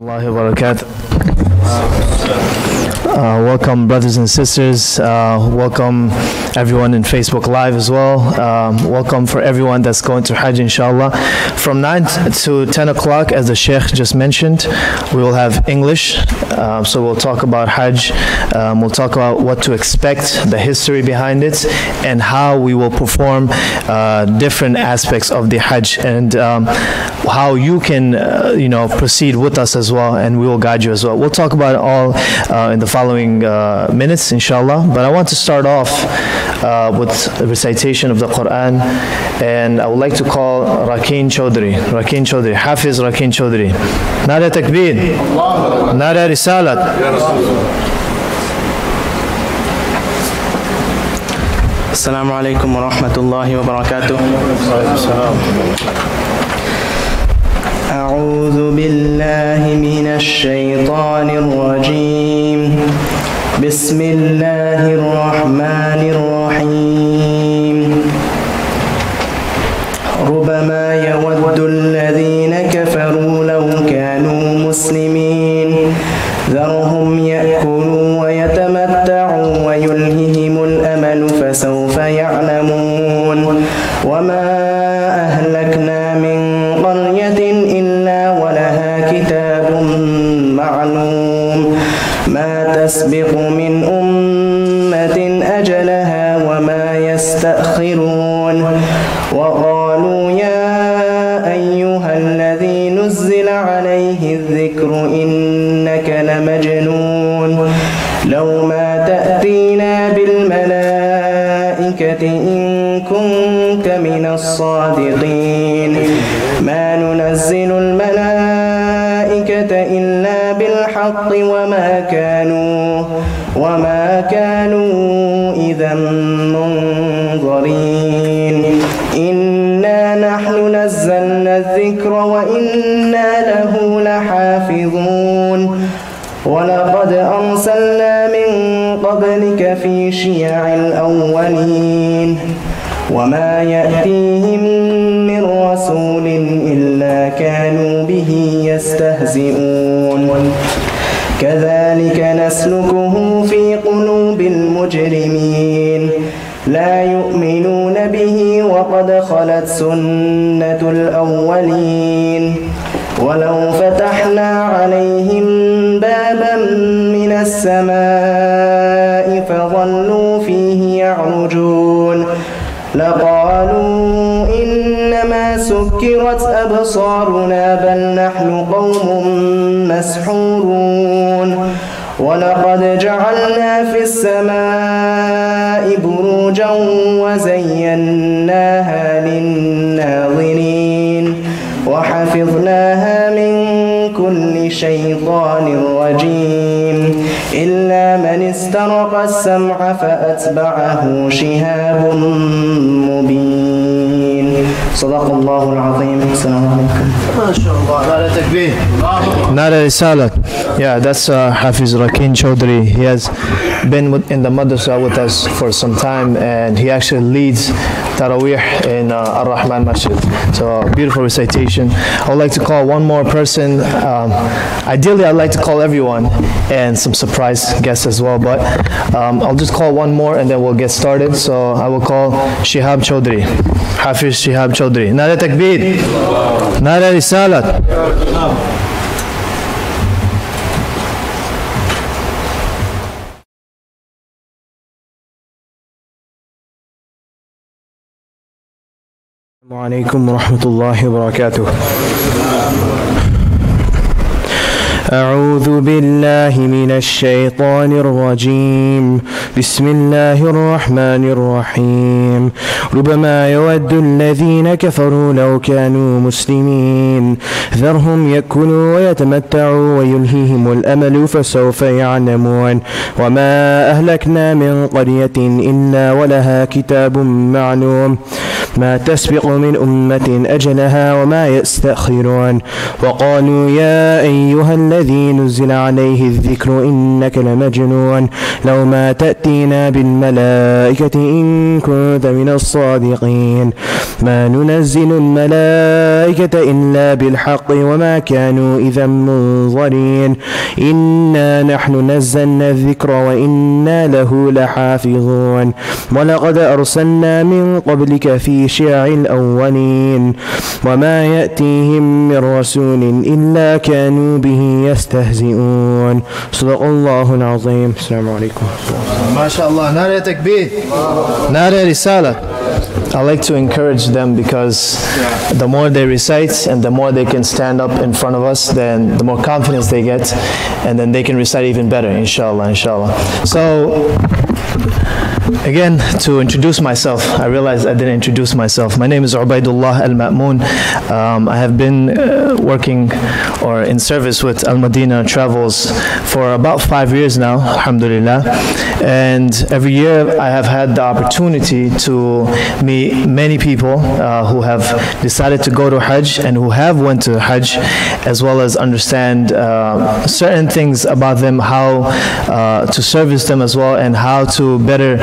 Allahi wa barakatuh. Welcome, brothers and sisters. Welcome everyone in Facebook Live as well. Welcome for everyone that's going to Hajj, inshallah. From 9 to 10 o'clock, as the Sheikh just mentioned, we will have English. So we'll talk about Hajj. We'll talk about what to expect, the history behind it, and how we will perform different aspects of the Hajj, and how you can, proceed with us as well, and we will guide you as well. We'll talk about it all in the following minutes, inshallah. But I want to start off with a recitation of the Quran, and I would like to call Rakeen Chaudhry, Hafiz Rakeen Chaudhry. Nara Takbir, Nara Risalat. Assalamu alaikum wa rahmatullahi wa barakatuh. أعوذ بالله من الشيطان الرجيم. بسم الله الرحمن الرحيم. ربما يود الذين كفروا لو كانوا مسلمين ذرهم يأكلوا ويتمتعوا ويلههم الأمل فسوف يعلمون. وما أهلكنا من قرية إلا ولها كتاب معلوم ما تسبق من أمة أجلها وما يستأخرون. وقالوا يا أيها الذي نزل عليه الذكر إنك لمجنون لو ما تأتينا بالملائكة إن كنت من الصادقين. ما ننزل الملائكة إلا بالحق وما كانوا إذا منظرين. إنا نحن نزلنا الذكر وإنا له لحافظون. ولقد أرسلنا من قبلك في شيع الأولين وما يأتيهم من رسول إلا كانوا به يستهزئون. كذلك نسلكه في قلوب المجرمين لا يؤمنون به وقد خلت سنة الأولين. ولو فتحنا عليهم بابا من السماء فظلوا فيه يعرجون لقالوا إنما سكرت أبصارنا بل نحن قوم مسحورون. ولقد جعلنا في السماء بروجا وزيناها للناظرين وحفظناها من كل شيطان رجيم إلا من استرق السمع فأتبعه شهاب مبين. صدق الله العظيم. السلام عليكم. ما شاء الله. Nara Takbir. Nara Risalat. Yeah, that's Hafiz Rakeen Chaudhry. He has been in the madrasa with us for some time, and he actually leads Taraweeh in Ar-Rahman Masjid. So beautiful recitation. I would like to call one more person. Ideally, I'd like to call everyone and some surprise guests as well, but I'll just call one more and then we'll get started. So I will call Shihab Chaudhry, Hafiz Shihab Chaudhry. Nara Takbir, Nara Risalat. Assalamu alaikum wa rahmatullahi wa barakatuh. أعوذ بالله من الشيطان الرجيم. بسم الله الرحمن الرحيم. ربما يود الذين كفروا لو كانوا مسلمين ذرهم يأكلوا ويتمتعوا ويلهيهم الأمل فسوف يعلمون. وما أهلكنا من قرية إلا ولها كتاب معلوم ما تسبق من أمة أجلها وما يستأخرون وقالوا يا أيها الذي نزل عليه الذكر إنك لمجنون لو ما تأتينا بالملائكة إن كنت من الصادقين ما ننزل الملائكة إلا بالحق وما كانوا إذا منظرين إنا نحن نزلنا الذكر وإنا له لحافظون ولقد أرسلنا من قبلك في شيع الأولين وما يأتيهم من رسول إلا كانوا به يستهزئون صدق الله العظيم. السلام عليكم. ما شاء الله. Nare takbir. Nare risala. I like to encourage them because the more they recite and the more they can stand up in front of us, then the more confidence they get, and then they can recite even better, inshallah, inshallah. So, again, to introduce myself, I realized I didn't introduce myself. My name is Ubaidullah Al-Ma'moon. I have been working or in service with Al-Madina Travels for about 5 years now, alhamdulillah. And every year I have had the opportunity to meet many people who have decided to go to Hajj and who have went to Hajj, as well as understand certain things about them, how to service them as well, and how to better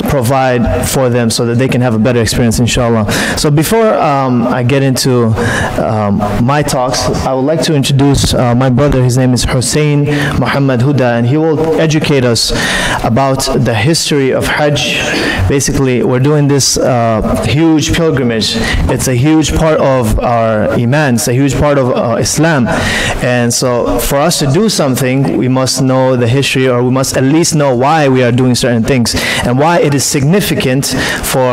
provide for them so that they can have a better experience, inshallah. So before I get into my talks, I would like to introduce my brother. His name is Hussein Muhammad Huda, and he will educate us about the history of Hajj. Basically, we're doing this huge pilgrimage. It's a huge part of our Iman. It's a huge part of Islam. And so for us to do something, we must know the history, or we must at least know why we are doing certain things and why it is significant for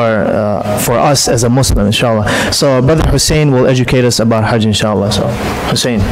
us as a Muslim, inshallah. So Brother Hussein will educate us about Hajj, inshallah. So Hussein.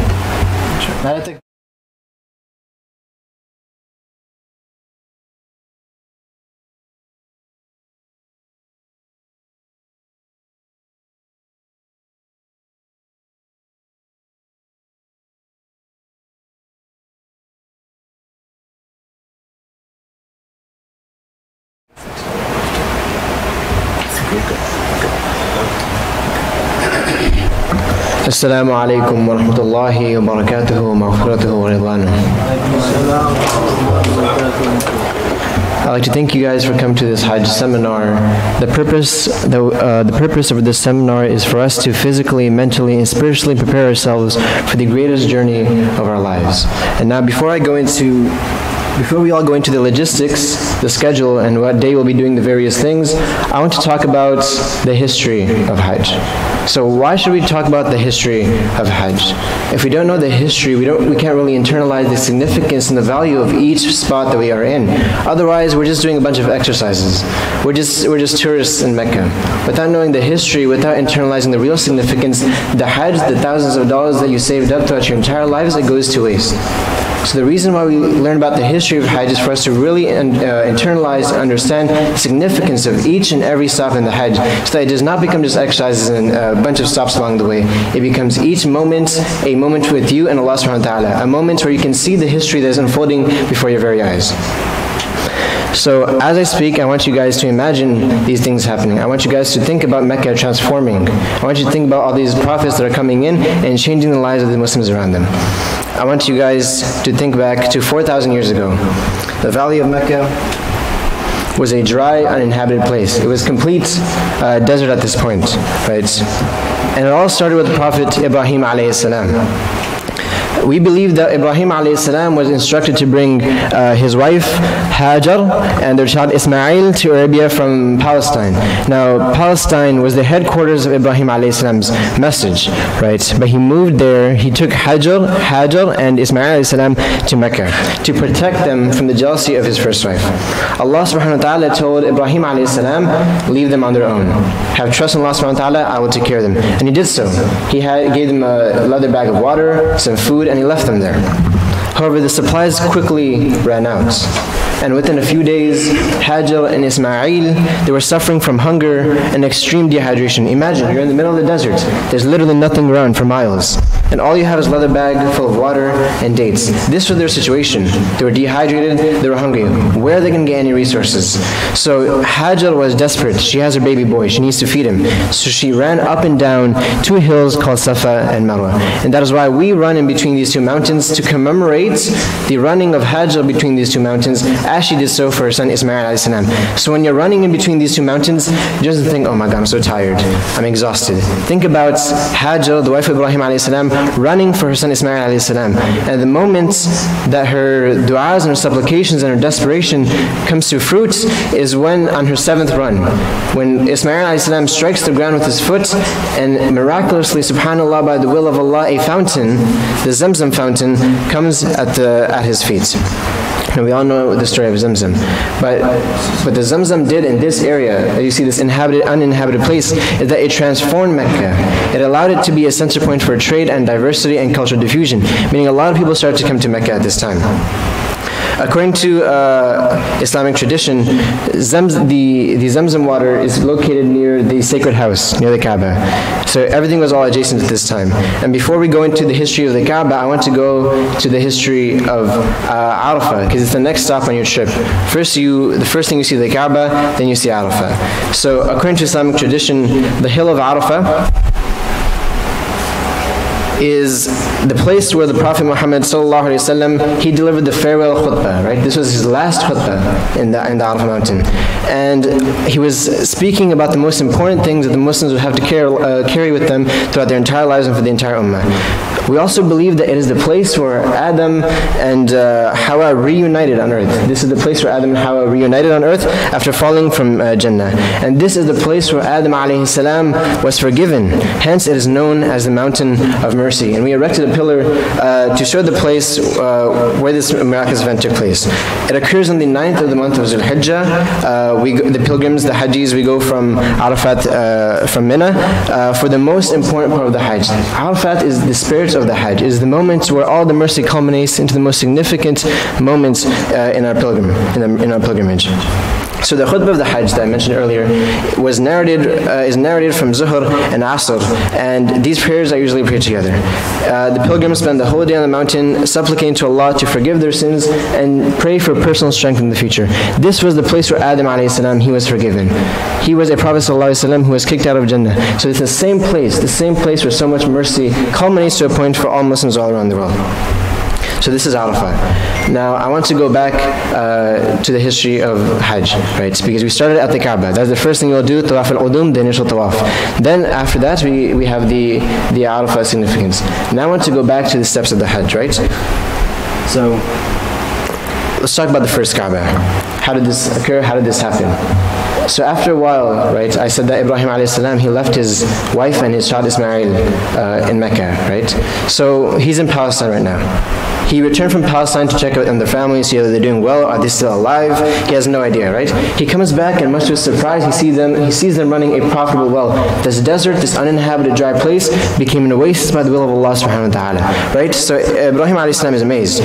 Assalamu alaikum wa rahmatullahi wa barakatuhu wa maghfiratuhu wa ridwanuh. I'd like to thank you guys for coming to this Hajj seminar. The purpose of this seminar is for us to physically, mentally, and spiritually prepare ourselves for the greatest journey of our lives. And now before we all go into the logistics, the schedule, and what day we'll be doing the various things, I want to talk about the history of Hajj. So why should we talk about the history of Hajj? If we don't know the history, we can't really internalize the significance and the value of each spot that we are in. Otherwise, we're just doing a bunch of exercises. We're just tourists in Mecca. Without knowing the history, without internalizing the real significance, the Hajj, the thousands of dollars that you saved up throughout your entire lives, it goes to waste. So the reason why we learn about the history of Hajj is for us to really internalize and understand the significance of each and every stop in the Hajj, so that it does not become just exercises and a bunch of stops along the way. It becomes each moment a moment with you and Allah subhanahu wa ta'ala, a moment where you can see the history that is unfolding before your very eyes. So as I speak, I want you guys to imagine these things happening. I want you guys to think about Mecca transforming. I want you to think about all these prophets that are coming in and changing the lives of the Muslims around them. I want you guys to think back to 4,000 years ago. The valley of Mecca was a dry, uninhabited place. It was complete desert at this point, right? And it all started with the Prophet Ibrahim alayhi salam. We believe that Ibrahim alayhi salam was instructed to bring his wife Hajar and their child Ismail to Arabia from Palestine. Now, Palestine was the headquarters of Ibrahim alayhi salam's message, right? But he moved there. He took Hajar and Ismail alayhi salam to Mecca to protect them from the jealousy of his first wife. Allah subhanahu wa ta'ala told Ibrahim alayhi salam, leave them on their own. Have trust in Allah subhanahu wa ta'ala, I will take care of them. And he did so. He gave them a leather bag of water, some food, and he left them there. However, the supplies quickly ran out. And within a few days, Hajar and Ismail, they were suffering from hunger and extreme dehydration. Imagine, you're in the middle of the desert. There's literally nothing around for miles. And all you have is a leather bag full of water and dates. This was their situation. They were dehydrated, they were hungry. Where are they going to get any resources? So Hajar was desperate. She has her baby boy. She needs to feed him. So she ran up and down two hills called Safa and Marwa. And that is why we run in between these two mountains to commemorate the running of Hajar between these two mountains, as she did so for her son Ismail alayhi salam. So when you're running in between these two mountains, just think, oh my God, I'm so tired, I'm exhausted. Think about Hajar, the wife of Ibrahim alayhi salam, running for her son Ismail alayhi salam. And the moment that her du'as and her supplications and her desperation comes to fruit is when, on her 7th run, when Ismail alayhi salam strikes the ground with his foot, and miraculously, subhanAllah, by the will of Allah, a fountain, the Zamzam fountain, comes at his feet. And we all know the story of Zamzam. But what the Zamzam did in this area, you see this uninhabited place, is that it transformed Mecca. It allowed it to be a center point for trade and diversity and cultural diffusion, meaning a lot of people started to come to Mecca at this time. According to Islamic tradition, the Zamzam water is located near the sacred house, near the Kaaba. So everything was all adjacent at this time. And before we go into the history of the Kaaba, I want to go to the history of Arafah, because it's the next stop on your trip. The first thing you see is the Kaaba, then you see Arafah. So according to Islamic tradition, the hill of Arafah is the place where the Prophet Muhammad ﷺ, he delivered the farewell khutbah, right? This was his last khutbah in the Arafah mountain. And he was speaking about the most important things that the Muslims would have to carry with them throughout their entire lives and for the entire ummah. We also believe that it is the place where Adam and Hawa reunited on earth. This is the place where Adam and Hawa reunited on earth after falling from Jannah. And this is the place where Adam alayhi salam was forgiven. Hence it is known as the mountain of mercy. And we erected a pillar to show the place where this miraculous event took place. It occurs on the 9th of the month of Zul Hijjah. The pilgrims, the Hajjis, we go from Arafat, from Mina, for the most important part of the Hajj. Arafat is the spirit of the Hajj, is the moment where all the mercy culminates into the most significant moments in our pilgrimage. So the khutbah of the Hajj that I mentioned earlier is narrated from Zuhr and Asr, and these prayers are usually prayed together. The pilgrims spend the whole day on the mountain supplicating to Allah to forgive their sins and pray for personal strength in the future. This was the place where Adam alayhi salam, he was forgiven. He was a Prophet sallallahu alaihi wasallam who was kicked out of Jannah. So it's the same place where so much mercy culminates to a point for all Muslims all around the world. So this is Arafah. Now I want to go back to the history of Hajj, right? Because we started at the Kaaba. That's the first thing you'll do, Tawaf al-Udum, the initial Tawaf. Then after that we have the Arafah significance. Now I want to go back to the steps of the Hajj, right? So let's talk about the first Kaaba. How did this occur? How did this happen? So after a while, right, I said that Ibrahim alayhi salam, he left his wife and his child Ismail in Mecca, right? So he's in Palestine right now. He returned from Palestine to check out on their family, see whether they're doing well, are they still alive? He has no idea, right? He comes back and much to his surprise, he sees them running a profitable well. This desert, this uninhabited dry place became an oasis by the will of Allah subhanahu wa ta'ala, right? So Ibrahim alayhi salam is amazed.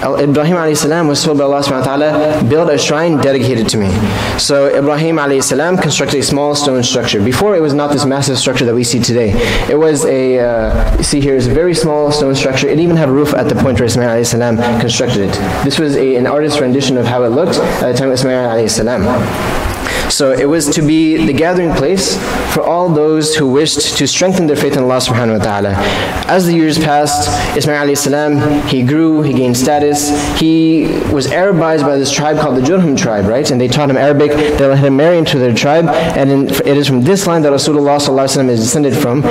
Ibrahim alayhi salam was told by Allah subhanahu wa ta'ala, build a shrine dedicated to me. So Ibrahim alayhi salam constructed a small stone structure. Before it was not this massive structure that we see today. It was you see here is a very small stone structure. It even had a roof at the point where Ismail alayhi salam constructed it. This was an artist's rendition of how it looked at the time of Ismail alayhi salam. So it was to be the gathering place for all those who wished to strengthen their faith in Allah subhanahu wa ta'ala. As the years passed, Ismail alayhi salam, he grew, he gained status. He was Arabized by this tribe called the Jurhum tribe, right? And they taught him Arabic. They let him marry into their tribe. And it is from this line that Rasulullah sallallahu alaihi wasallam is descended from.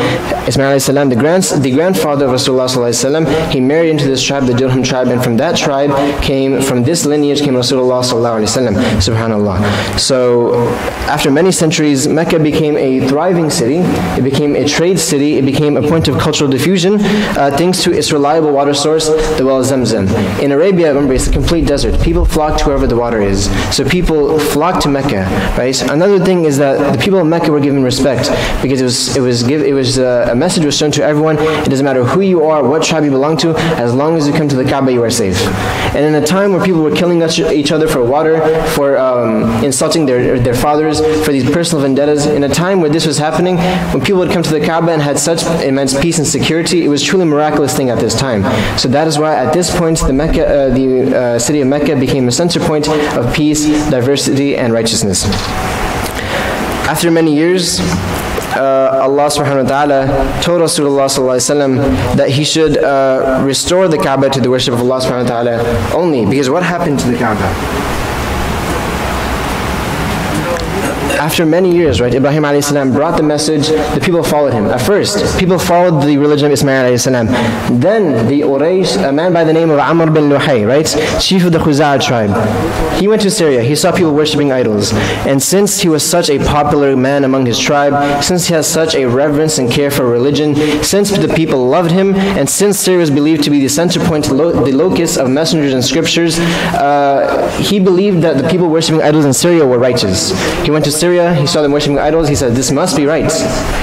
Ismail alayhi salam, the grandfather of Rasulullah sallallahu alaihi wasallam, he married into this tribe, the Jurhum tribe. And from that tribe from this lineage came Rasulullah sallallahu alaihi wasallam, subhanallah. So after many centuries, Mecca became a thriving city. It became a trade city. It became a point of cultural diffusion thanks to its reliable water source, the well Zamzam. In Arabia, remember, it's a complete desert. People flock to wherever the water is. So people flock to Mecca, right? Another thing is that the people of Mecca were given respect because a message was shown to everyone. It doesn't matter who you are, what tribe you belong to, as long as you come to the Kaaba, you are safe. And in a time where people were killing each other for water, for insulting their fathers, for these personal vendettas, in a time where this was happening, when people would come to the Kaaba and had such immense peace and security, it was truly a miraculous thing at this time. So that is why at this point the city of Mecca became a center point of peace, diversity, and righteousness. After many years, Allah subhanahu wa ta'ala told Rasulullah sallallahu alayhi wa sallam that he should restore the Kaaba to the worship of Allah subhanahu wa ta'ala only. Because what happened to the Kaaba? After many years, right, Ibrahim alayhi salam brought the message, the people followed him. At first, people followed the religion of Ismail alayhi salam. Then the Quraysh, a man by the name of Amr bin Luhay, right, chief of the Khuzaa tribe, he went to Syria. He saw people worshipping idols. And since he was such a popular man among his tribe, since he has such a reverence and care for religion, since the people loved him, and since Syria was believed to be the center point, the locus of messengers and scriptures, he believed that the people worshipping idols in Syria were righteous. He went to Syria, he saw them worshipping idols, he said, this must be right,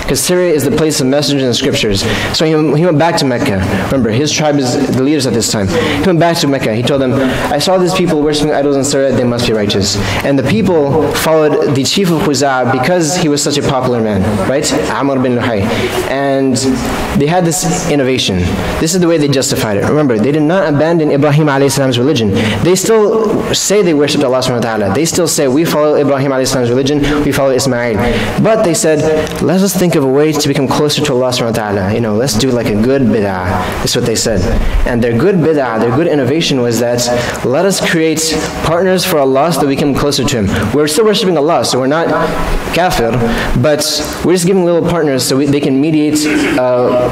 because Syria is the place of messengers and scriptures. So he went back to Mecca. Remember, his tribe is the leaders at this time. He went back to Mecca. He told them, I saw these people worshipping idols in Syria, they must be righteous. And the people followed the chief of Khuzaa because he was such a popular man, right? Amr bin Luhay. And they had this innovation. This is the way they justified it. Remember, they did not abandon Ibrahim alayhi salam's religion. They still say they worshipped Allah subhanahu wa ta'ala. They still say, we follow Ibrahim alayhi salam's religion, we follow Ismail. But they said, let us think of a way to become closer to Allah subhanahu wa ta'ala. You know, let's do like a good bid'ah. That's what they said. And their good bid'ah, their good innovation was that, let us create partners for Allah so that we come closer to Him. We're still worshipping Allah, so we're not kafir, but we're just giving little partners so they can mediate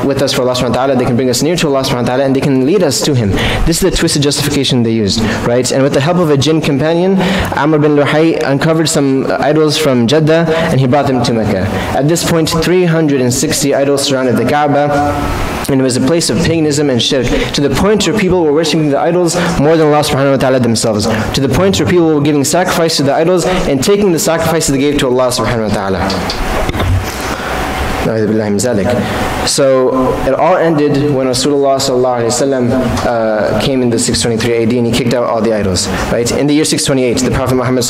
with us for Allah subhanahu wa ta'ala, they can bring us near to Allah subhanahu wa ta'ala, and they can lead us to Him. This is the twisted justification they used, right? And with the help of a jinn companion, Amr bin Luhay uncovered some idols from Jeddah, and he brought them to Mecca. At this point, 360 idols surrounded the Kaaba, and it was a place of paganism and shirk, to the point where people were worshipping the idols more than Allah subhanahu wa ta'ala themselves, to the point where people were giving sacrifice to the idols and taking the sacrifices they gave to Allah subhanahu wa ta'ala. So it all ended when Rasulullah came in the 623 AD and he kicked out all the idols. Right? In the year 628, the Prophet Muhammad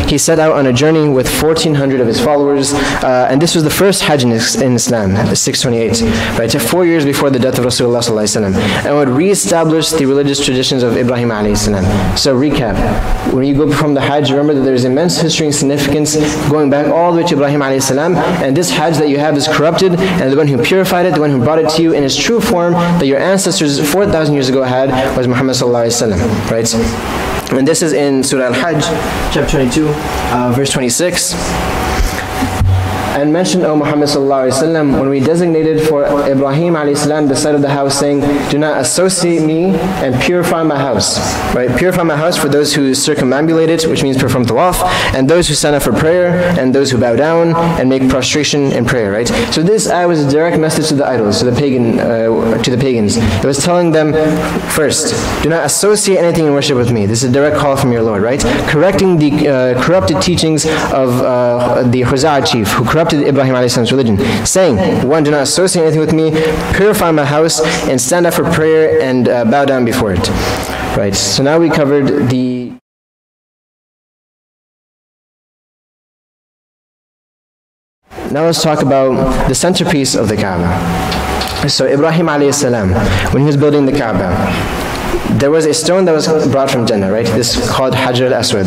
he set out on a journey with 1,400 of his followers, and this was the first Hajj in Islam, 628, right? 4 years before the death of Rasulullah and would re-establish the religious traditions of Ibrahim alayhi salam. So recap, when you go from the Hajj, remember that there's immense history and significance going back all the way to Ibrahim alayhi salam, and this Hajj that you have is corrupted, and the one who purified it, the one who brought it to you in its true form that your ancestors 4,000 years ago had, was Muhammad right? And this is in Surah Al-Hajj, chapter 22, verse 26. And mention, O Muhammad when we designated for Ibrahim the side of the house, saying, do not associate me and purify my house. Right? Purify my house for those who circumambulate it, which means perform tawaf, and those who stand up for prayer, and those who bow down and make prostration in prayer. Right? So this ayah was a direct message to the idols, to the pagans. It was telling them, first, do not associate anything in worship with me. This is a direct call from your Lord. Right? Correcting the corrupted teachings of the Khuzaa chief, who corrupted Ibrahim a.s. religion, saying, one, do not associate anything with me, purify my house, and stand up for prayer and bow down before it. Right, so now we covered the Now let's talk about the centerpiece of the Kaaba. So Ibrahim a.s., when he was building the Kaaba, there was a stone that was brought from Jannah, right? This is called Hajj al-Aswad.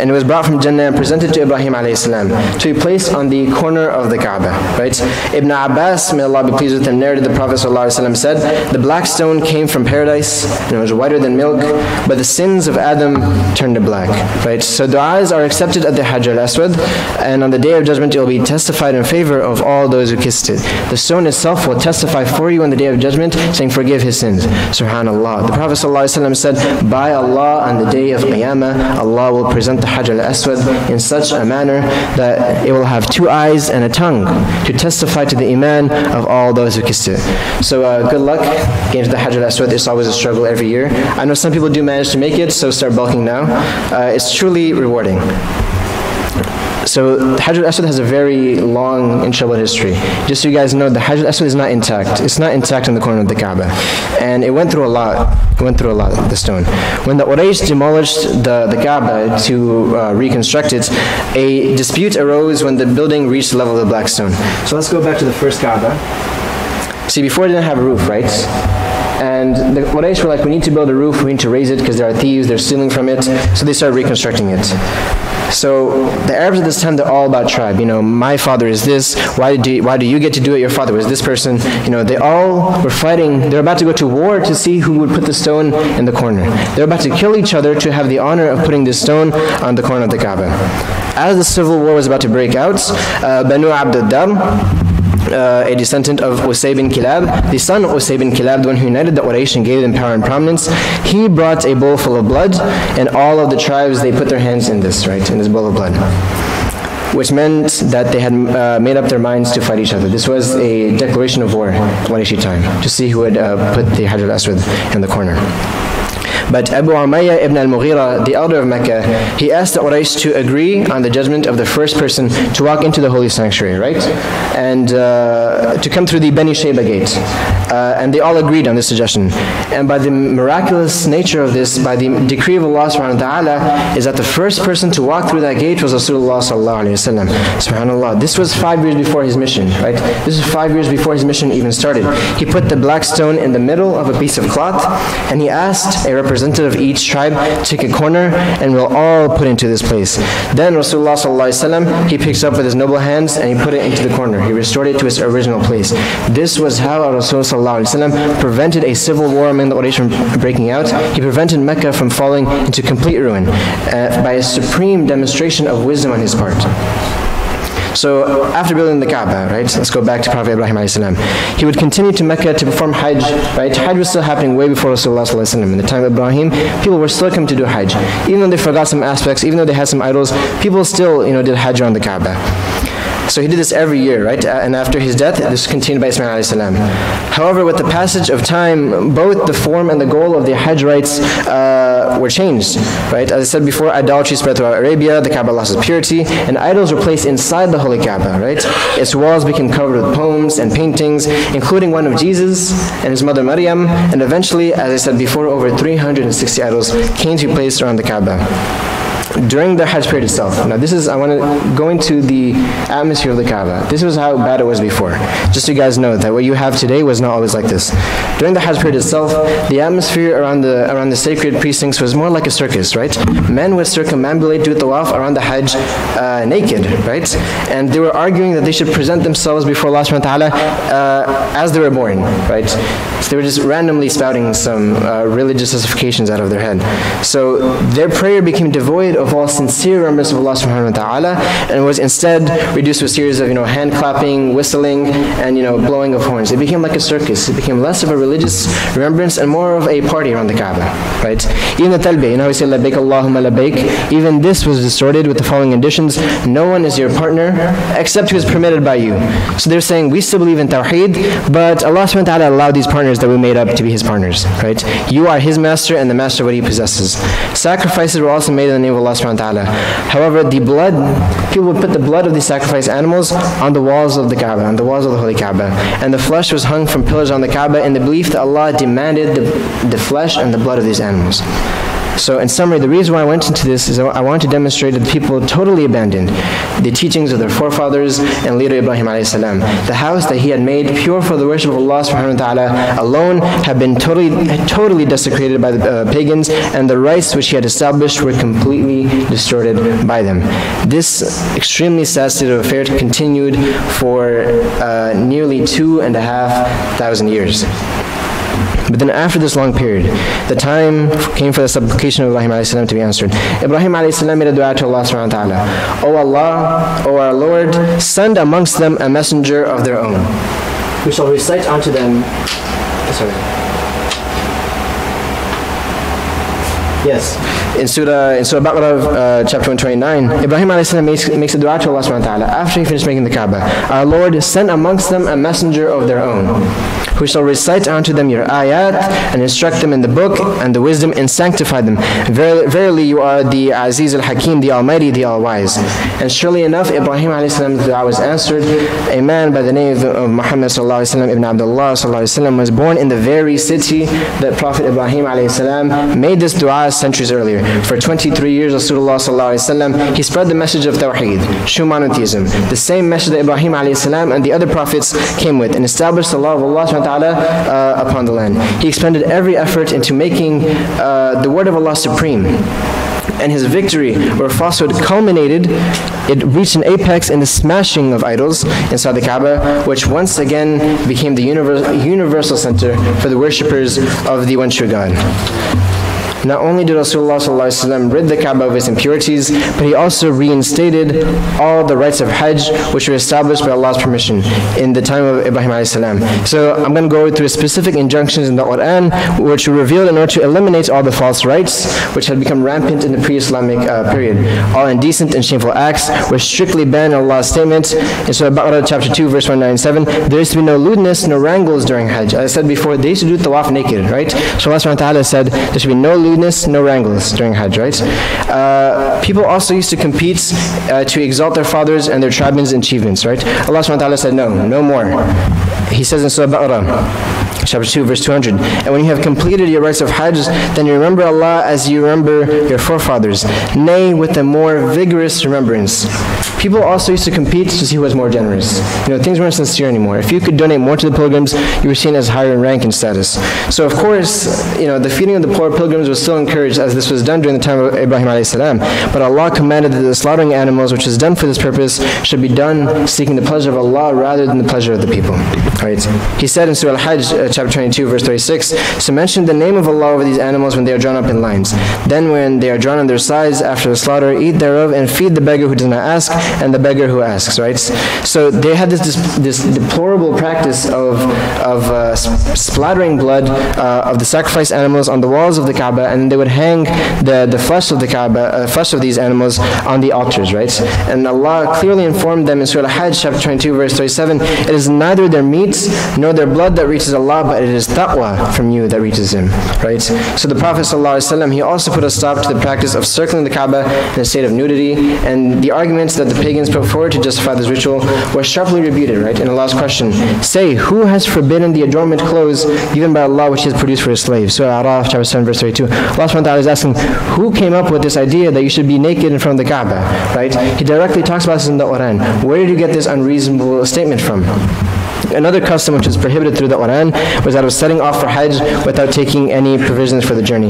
And it was brought from Jannah and presented to Ibrahim a.s. to be placed on the corner of the Kaaba, right? Ibn Abbas, may Allah be pleased with him, narrated the Prophet ﷺ said, the black stone came from paradise, and it was whiter than milk, but the sins of Adam turned to black, right? So du'as are accepted at the Hajj al-Aswad, and on the Day of Judgment it will be testified in favor of all those who kissed it. The stone itself will testify for you on the Day of Judgment, saying, forgive his sins. Subhanallah. Subhanallah. The Prophet ﷺ said, by Allah, on the day of Qiyamah, Allah will present the Hajj al-Aswad in such a manner that it will have 2 eyes and a tongue to testify to the iman of all those who kissed it. So good luck getting to the Hajj al-Aswad. It's always a struggle every year. I know some people do manage to make it, so start bulking now. It's truly rewarding. So Hajj al-Aswad has a very long, inshallah, history. Just so you guys know, the Hajj al-Aswad is not intact. It's not intact in the corner of the Kaaba. And it went through a lot. It went through a lot, the stone. When the Quraysh demolished the Kaaba to reconstruct it, a dispute arose when the building reached the level of the black stone. So let's go back to the first Kaaba. See, before it didn't have a roof, right? And the Quraysh were like, we need to build a roof, we need to raise it because there are thieves, they're stealing from it. So they started reconstructing it. So the Arabs at this time, they're all about tribe. You know, my father is this. Why do you get to do it? Your father was this person. You know, they all were fighting. They're about to go to war to see who would put the stone in the corner. They're about to kill each other to have the honor of putting this stone on the corner of the Kaaba. As the civil war was about to break out, Banu Abd ad-Dar, a descendant of Usay bin Kilab, the son of Usay bin Kilab, the one who united the Quraysh and gave them power and prominence, he brought a bowl full of blood, and all of the tribes, they put their hands in this, right, in this bowl of blood, which meant that they had made up their minds to fight each other. This was a declaration of war at Qurayshi time, to see who would put the Hajj al-Aswad in the corner. But Abu Umayyah ibn al-Mughira, the elder of Mecca, he asked the Quraysh to agree on the judgment of the first person to walk into the holy sanctuary, right? And to come through the Bani Shayba gate. And they all agreed on this suggestion. And by the miraculous nature of this, by the decree of Allah subhanahu wa ta'ala, is that the first person to walk through that gate was Rasulullah sallallahu alayhi wa sallam. SubhanAllah. This was 5 years before his mission, right? This is 5 years before his mission even started. He put the black stone in the middle of a piece of cloth, and he asked a representative of each tribe take a corner, and we'll all put into this place. Then Rasulullah sallallahu alaihi wasallam, he picks up with his noble hands and he put it into the corner. He restored it to its original place. This was how Rasulullah sallallahu alaihi wasallam prevented a civil war among the Quraysh from breaking out. He prevented Mecca from falling into complete ruin by a supreme demonstration of wisdom on his part. So after building the Kaaba, right, let's go back to Prophet Ibrahim alayhi salam. He would continue to Mecca to perform Hajj, right? Hajj was still happening way before Rasulullah sallallahu alaihi wasallam. In the time of Ibrahim, people were still coming to do Hajj. Even though they forgot some aspects, even though they had some idols, people still, did Hajj around the Kaaba. So he did this every year, right? And after his death, this continued by Ismail alayhi salam. However, with the passage of time, both the form and the goal of the Hajj rites were changed, right? As I said before, idolatry spread throughout Arabia, the Kaaba lost its purity, and idols were placed inside the Holy Kaaba, right? Its walls became covered with poems and paintings, including one of Jesus and his mother Maryam, and eventually, as I said before, over 360 idols came to be placed around the Kaaba during the Hajj period itself. Now I want to go into the atmosphere of the Kaaba. This was how bad it was before. Just so you guys know that what you have today was not always like this. During the Hajj period itself, the atmosphere around the sacred precincts was more like a circus, right? Men would circumambulate, do tawaf around the Hajj naked, right? And they were arguing that they should present themselves before Allah subhanahu wa ta'ala as they were born, right? So they were just randomly spouting some religious justifications out of their head. So their prayer became devoid of all sincere remembrance of Allah subhanahu wa ta'ala, and was instead reduced to a series of hand clapping, whistling, and blowing of horns. It became like a circus. It became less of a religious remembrance and more of a party around the Kaaba, right? Even the talbiyah, we say labbaik Allahumma labbaik, even this was distorted with the following additions: no one is your partner except who is permitted by you. So they're saying we still believe in tawheed, but Allah subhanahu wa ta'ala allowed these partners that we made up to be his partners, right? You are his master and the master of what he possesses. Sacrifices were also made in the name of Allah subhanahu wa ta'ala. However, the blood, people would put the blood of the sacrificed animals on the walls of the Kaaba, on the walls of the Holy Kaaba. And the flesh was hung from pillars on the Kaaba in the belief that Allah demanded the flesh and the blood of these animals. So in summary, the reason why I went into this is I want to demonstrate that people totally abandoned the teachings of their forefathers and leader Ibrahim alayhi salam. The house that he had made pure for the worship of Allah subhanahu wa ta'ala alone had been totally desecrated by the pagans, and the rites which he had established were completely distorted by them. This extremely sad state of affairs continued for nearly 2,500 years. But then after this long period, the time came for the supplication of Ibrahim alayhi salam to be answered. Ibrahim alayhi salam made a dua to Allah subhanahu wa ta'ala. O Allah, O our Lord, send amongst them a messenger of their own, who shall recite unto them, Yes. In Surah Baqarah, chapter 129, Ibrahim a.s. makes a dua to Allah subhanahu wa ta'ala after he finished making the Kaaba. Our Lord, sent amongst them a messenger of their own, who shall recite unto them your ayat and instruct them in the book and the wisdom and sanctify them. Verily you are the Aziz al-Hakim, the Almighty, the All-Wise. And surely enough, Ibrahim a.s. dua was answered. A man by the name of Muhammad ibn Abdullah was born in the very city that Prophet Ibrahim a.s. made this dua centuries earlier. For 23 years, Rasulullah he spread the message of Tawheed, true monotheism, the same message that Ibrahim a.s. and the other prophets came with, and established the law of Allah subhanahu wa ta'ala upon the land. He expended every effort into making the word of Allah supreme. And his victory where falsehood culminated, it reached an apex in the smashing of idols inside the Kaaba, which once again became the universal center for the worshippers of the one true God. Not only did Rasulullah ﷺ rid the Kaaba of its impurities, but he also reinstated all the rites of Hajj, which were established by Allah's permission in the time of Ibrahim a.s. So I'm going to go through specific injunctions in the Quran, which were revealed in order to eliminate all the false rites, which had become rampant in the pre-Islamic period. All indecent and shameful acts were strictly banned in Allah's statement. In Surah Baqarah, chapter 2, verse 197, there is to be no lewdness, no wrangles during Hajj. As I said before, they used to do tawaf naked, right? So Allah subhanahu wa ta'ala said, there should be no lewdness, no wrangles during Hajj, right? People also used to compete to exalt their fathers and their tribes' achievements, right? Allah subhanahu wa ta'ala said, no more. He says in Surah Baqarah, chapter 2, verse 200, and when you have completed your rites of Hajj, then you remember Allah as you remember your forefathers, nay, with a more vigorous remembrance. People also used to compete to see who was more generous. Things weren't sincere anymore. If you could donate more to the pilgrims, you were seen as higher in rank and status. So of course, the feeding of the poor pilgrims was still encouraged, as this was done during the time of Ibrahim a.s. But Allah commanded that the slaughtering animals, which was done for this purpose, should be done seeking the pleasure of Allah rather than the pleasure of the people. Right? He said in Surah Al-Hajj, chapter 22, verse 36, so mention the name of Allah over these animals when they are drawn up in lines. Then when they are drawn on their sides after the slaughter, eat thereof and feed the beggar who does not ask and the beggar who asks, right? So they had this deplorable practice of splattering blood of the sacrificed animals on the walls of the Kaaba, and they would hang the flesh of the Kaaba, flesh of these animals on the altars, right? And Allah clearly informed them in Surah Al-Hajj, chapter 22, verse 37, it is neither their meat nor their blood that reaches Allah, but it is taqwa from you that reaches Him, right? So the Prophet ﷺ, he also put a stop to the practice of circling the Kaaba in a state of nudity, and the arguments that the pagans put forward to justify this ritual were sharply rebuted, right? In Allah's question, say, who has forbidden the adornment clothes given by Allah which He has produced for His slaves? Surah Al-Araf, chapter 7, verse 32. Allah subhanahu wa ta'ala is asking, who came up with this idea that you should be naked in front of the Kaaba, right? He directly talks about this in the Quran. Where did you get this unreasonable statement from? Another custom which is prohibited through the Quran was that of setting off for Hajj without taking any provisions for the journey.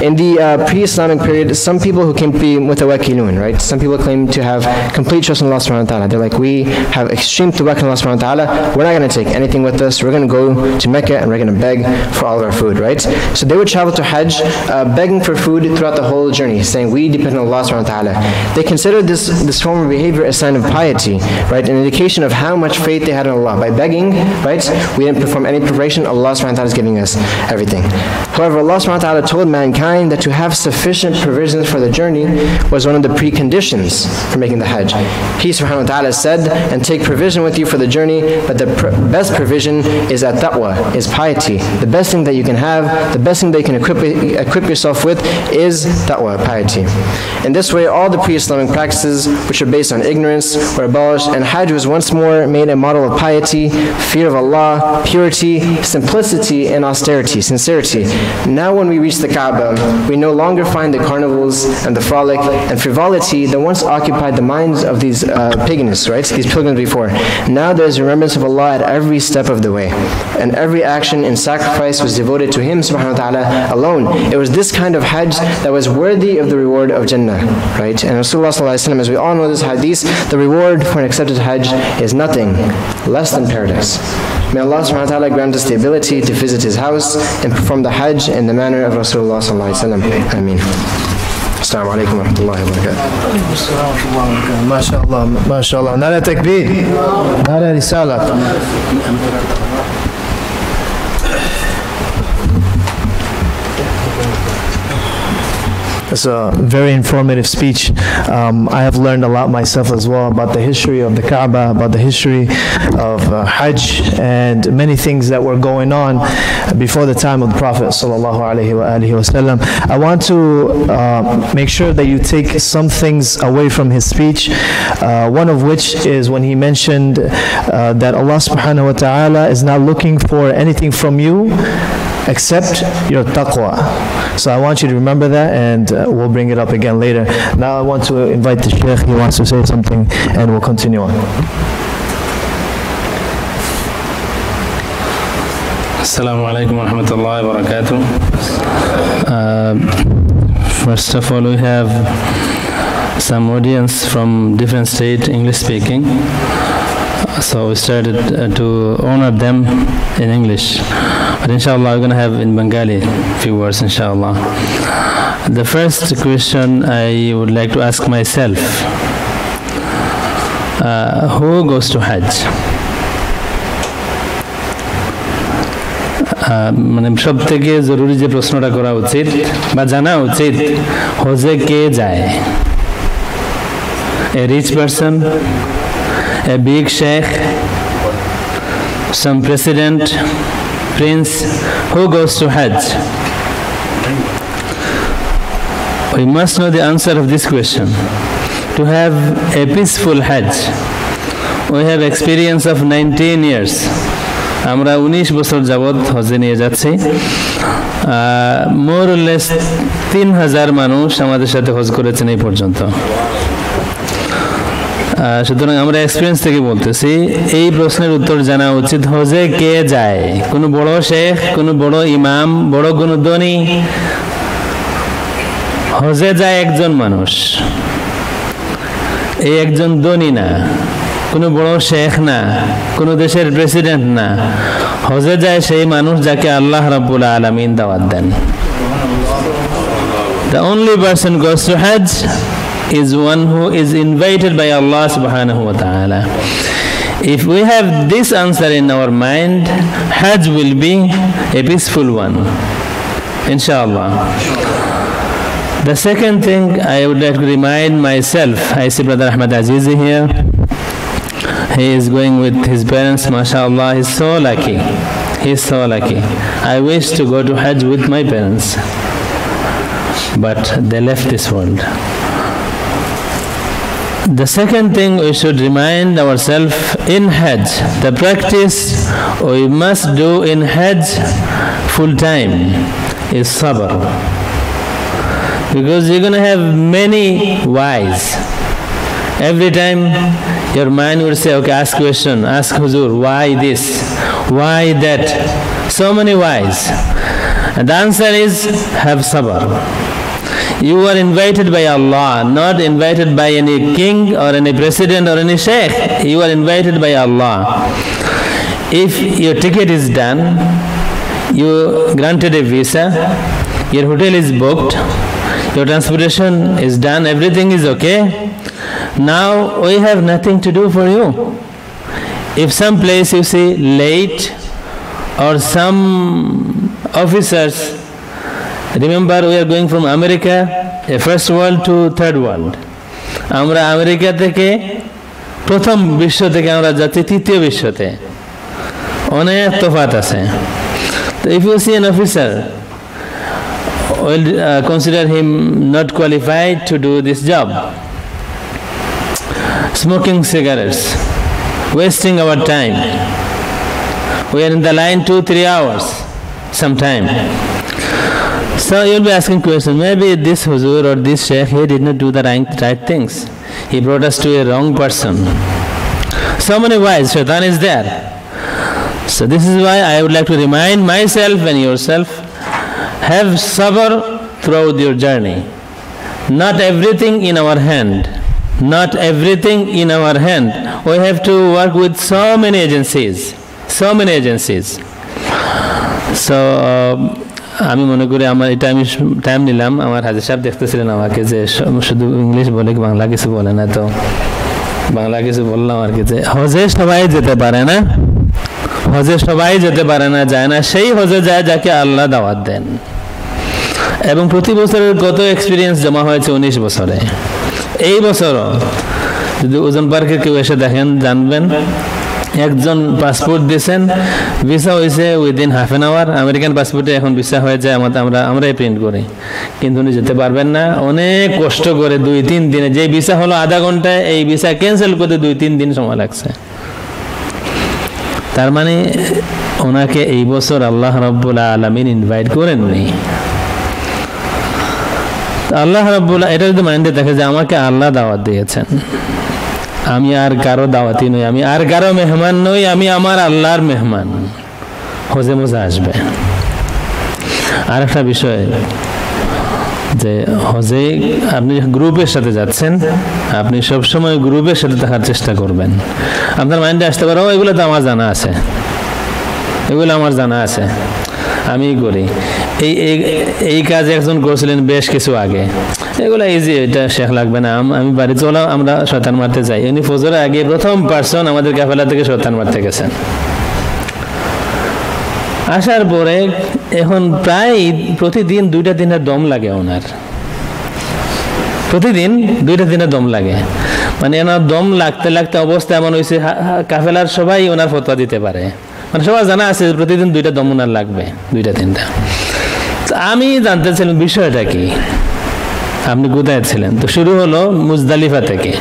In the pre-Islamic period, some people who came to be mutawakkilun, right? Some people claim to have complete trust in Allah subhanahu wa ta'ala. They're like, we have extreme tawakkul in Allah subhanahu wa ta'ala. We're not going to take anything with us. We're going to go to Mecca and we're going to beg for all of our food, right? So they would travel to Hajj begging for food throughout the whole journey, saying, we depend on Allah subhanahu wa ta'ala. They considered this form of behavior a sign of piety, right? An indication of how much faith they had in Allah. By begging, right? We didn't perform any preparation. Allah subhanahu wa ta'ala is giving us everything. However, Allah subhanahu wa ta'ala told mankind that to have sufficient provisions for the journey was one of the preconditions for making the Hajj. He subhanahu wa ta'ala said, and take provision with you for the journey, but the best provision is at taqwa, is piety. The best thing that you can have, the best thing that you can equip yourself with is taqwa, piety. In this way, all the pre-Islamic practices, which are based on ignorance, were abolished, and Hajj was once more made a model of piety, fear of Allah, purity, simplicity, and austerity, sincerity. Now when we reach the Kaaba, we no longer find the carnivals and the frolic and frivolity that once occupied the minds of these paganists, right? These pilgrims before. Now there is remembrance of Allah at every step of the way. And every action and sacrifice was devoted to Him subhanahu wa ta'ala alone. It was this kind of Hajj that was worthy of the reward of Jannah, right? And Rasulullah sallallahu alaihi wasallam, as we all know this hadith, the reward for an accepted Hajj is nothing less than paradise. May Allah subhanahu wa ta'ala grant us the ability to visit His house and perform the Hajj in the manner of Rasulullah sallallahu alaihi wasallam. Ameen. Assalamu alaikum wa rahmatullahi wa barakatuh. MashaAllah, MashaAllah. Nara takbir, nara risalat. It's a very informative speech. I have learned a lot myself as well about the history of the Kaaba, about the history of Hajj, and many things that were going on before the time of the Prophet sallallahu alaihi wasallam. I want to make sure that you take some things away from his speech. One of which is when he mentioned that Allah subhanahu wa ta'ala is not looking for anything from you except your taqwa. So I want you to remember that, and we'll bring it up again later. Now I want to invite the Sheikh. He wants to say something, and we'll continue on. Assalamu alaikum wa rahmatullahi wa barakatuh. First of all, we have some audience from different state, English speaking. So we started to honor them in English. But inshallah, we're going to have in Bengali a few words, inshallah. The first question I would like to ask myself, who goes to Hajj? মানে সব থেকে জরুরি যে প্রশ্নটা করা উচিত বা জানা উচিত, হজে কে যায়? A rich person, a big sheikh, some president, prince, who goes to Hajj? We must know the answer of this question. To have a peaceful Hajj, we have experience of 19 years. আমরা 19 বছর যাবত হজে নিয়ে যাচ্ছি। More or less 3000 মানুষ আমাদের সাথে হজ করেছেন এই পর্যন্ত। সুতরাং আমরা এক্সপেরিয়েন্স থেকে বলতেছি, এই প্রশ্নের উত্তর জানা উচিত, হজে কে যায়? কোনো বড় শেখ, কোনো বড় ইমাম, বড় কোনো ধনী? হজে যায় একজন মানুষ, এই একজন ধনী না, কোনো বড় শেখ না, কোনো দেশের প্রেসিডেন্ট না। হজে যায় সেই মানুষ যাকে আল্লাহ রাব্বুল আলামিন দাওয়াত দেন। The only person goes to Hajj is one who is invited by Allah subhanahu wa ta'ala. If we have this answer in our mind, Hajj will be a peaceful one, inshallah. The second thing I would like to remind myself, I see Brother Ahmad Azizi here. He is going with his parents, mashallah. He's so lucky. He's so lucky. I wish to go to Hajj with my parents, but they left this world. The second thing we should remind ourselves in Hajj, the practice we must do in Hajj full time is sabr. Because you're going to have many whys. Every time your mind will say, okay, ask question, ask Huzur, why this, why that? So many whys. And the answer is, have sabr. You are invited by Allah, not invited by any king or any president or any sheikh. You are invited by Allah. If your ticket is done, you granted a visa, your hotel is booked, your transportation is done, everything is okay, now we have nothing to do for you. If some place you see late, or some officers, remember we are going from America, a first world to third world. আমরা America থেকে প্রথম বিশ্ব থেকে আমরা যাচ্ছি তৃতীয় বিশ্বতে, অনেক তফাৎ আছে। তো if you see an officer, will consider him not qualified to do this job. Smoking cigarettes, wasting our time. We are in the line 2-3 hours sometime. So you'll be asking questions, maybe this Huzur or this Sheikh, he did not do the right things. He brought us to a wrong person. So many ways, Shaitan is there. So this is why I would like to remind myself and yourself, have sabr throughout your journey. Not everything in our hand. Not everything in our hand. We have to work with so many agencies. So many agencies. So আমি মনে করি আমার এটা আমি time নিলাম। আমার হাজির সাহেব দেখতেছিলেন আমাকে যে শুধু ইংলিশ বলে বাংলা কিছু বলে না, তো বাংলা কিছু বললাম আর কি, যে হজে সবাই যেতে পারে না, হজে সবাই যেতে পারে না, যায় না, সেই হজে যায় যাকে আল্লাহ দাওয়াত দেন। এবং প্রতি বছরের কত এক্সপিরিয়েন্স জমা হয়েছে 19 বছরে। এই বছরও যদি ওজন পার্কে কেউ এসে দেখেন জানবেন একজন পাসপোর্ট দিয়েছেন, ভিসা হয়েছে within half an hour. American পাসপোর্টে এখন ভিসা হয়ে যায়, আমরাই প্রিন্ট করি, কিন্তু উনি যেতে পারবেন না। অনেক কষ্ট করে 2-3 দিনে, যে ভিসা হলো আধা ঘন্টায়, এই ভিসা ক্যান্সেল করতে 2-3 দিন সময় লাগছে। তার মানে ওনাকে এই বছর আল্লাহ রাব্বুল আলামিন ইনভাইট করেননি। আল্লাহ রাব্বুল, এটা যদি মাইন্ডে দেখে যে আমাকে আল্লাহ দাওয়াত দিয়েছেন, আমি আর কারো দাওয়াতি নই, আমি আর কারো মেহমান নই, আমি আমার আল্লাহর মেহমান, হজে মজা আসবে। আর একটা বিষয় যে হজে আপনি গ্রুপের সাথে যাচ্ছেন, আপনি সবসময় গ্রুপের সাথে থাকার চেষ্টা করবেন। আপনার মাইন্ডে আসতে পারে এগুলো তো আমার জানা আছে, এগুলো আমার জানা আছে, আমি করি। এই কাজ একজন করছিলেন বেশ কিছু আগে, এগুলো ইজি, এটা শেখ লাগবে না। আমি বাড়ি চলো, আমরা শয়তান মারতে যাই। উনি ফজরের আগে প্রথম পার্সন আমাদের কাফেলা থেকে শয়তান মারতে গেছেন। আসার পরে এখন প্রায় প্রতিদিন 2টা দিনের দম লাগে ওনার, প্রতিদিন 2টা দিনের দম লাগে। মানে ওনার দম লাগতে লাগতে অবস্থা এমন হয়েছে কাফেলার সবাই ওনার ফতোয়া দিতে পারে, মানে সবার জানা আছে প্রতিদিন 2টা দম ওনার লাগবে, 2টা-3টা। আমি জানতে চাইলাম বিষয়টা কি, আপনি কোথায় ছিলেন? তো শুরু হলো মুজদালিফা থেকে।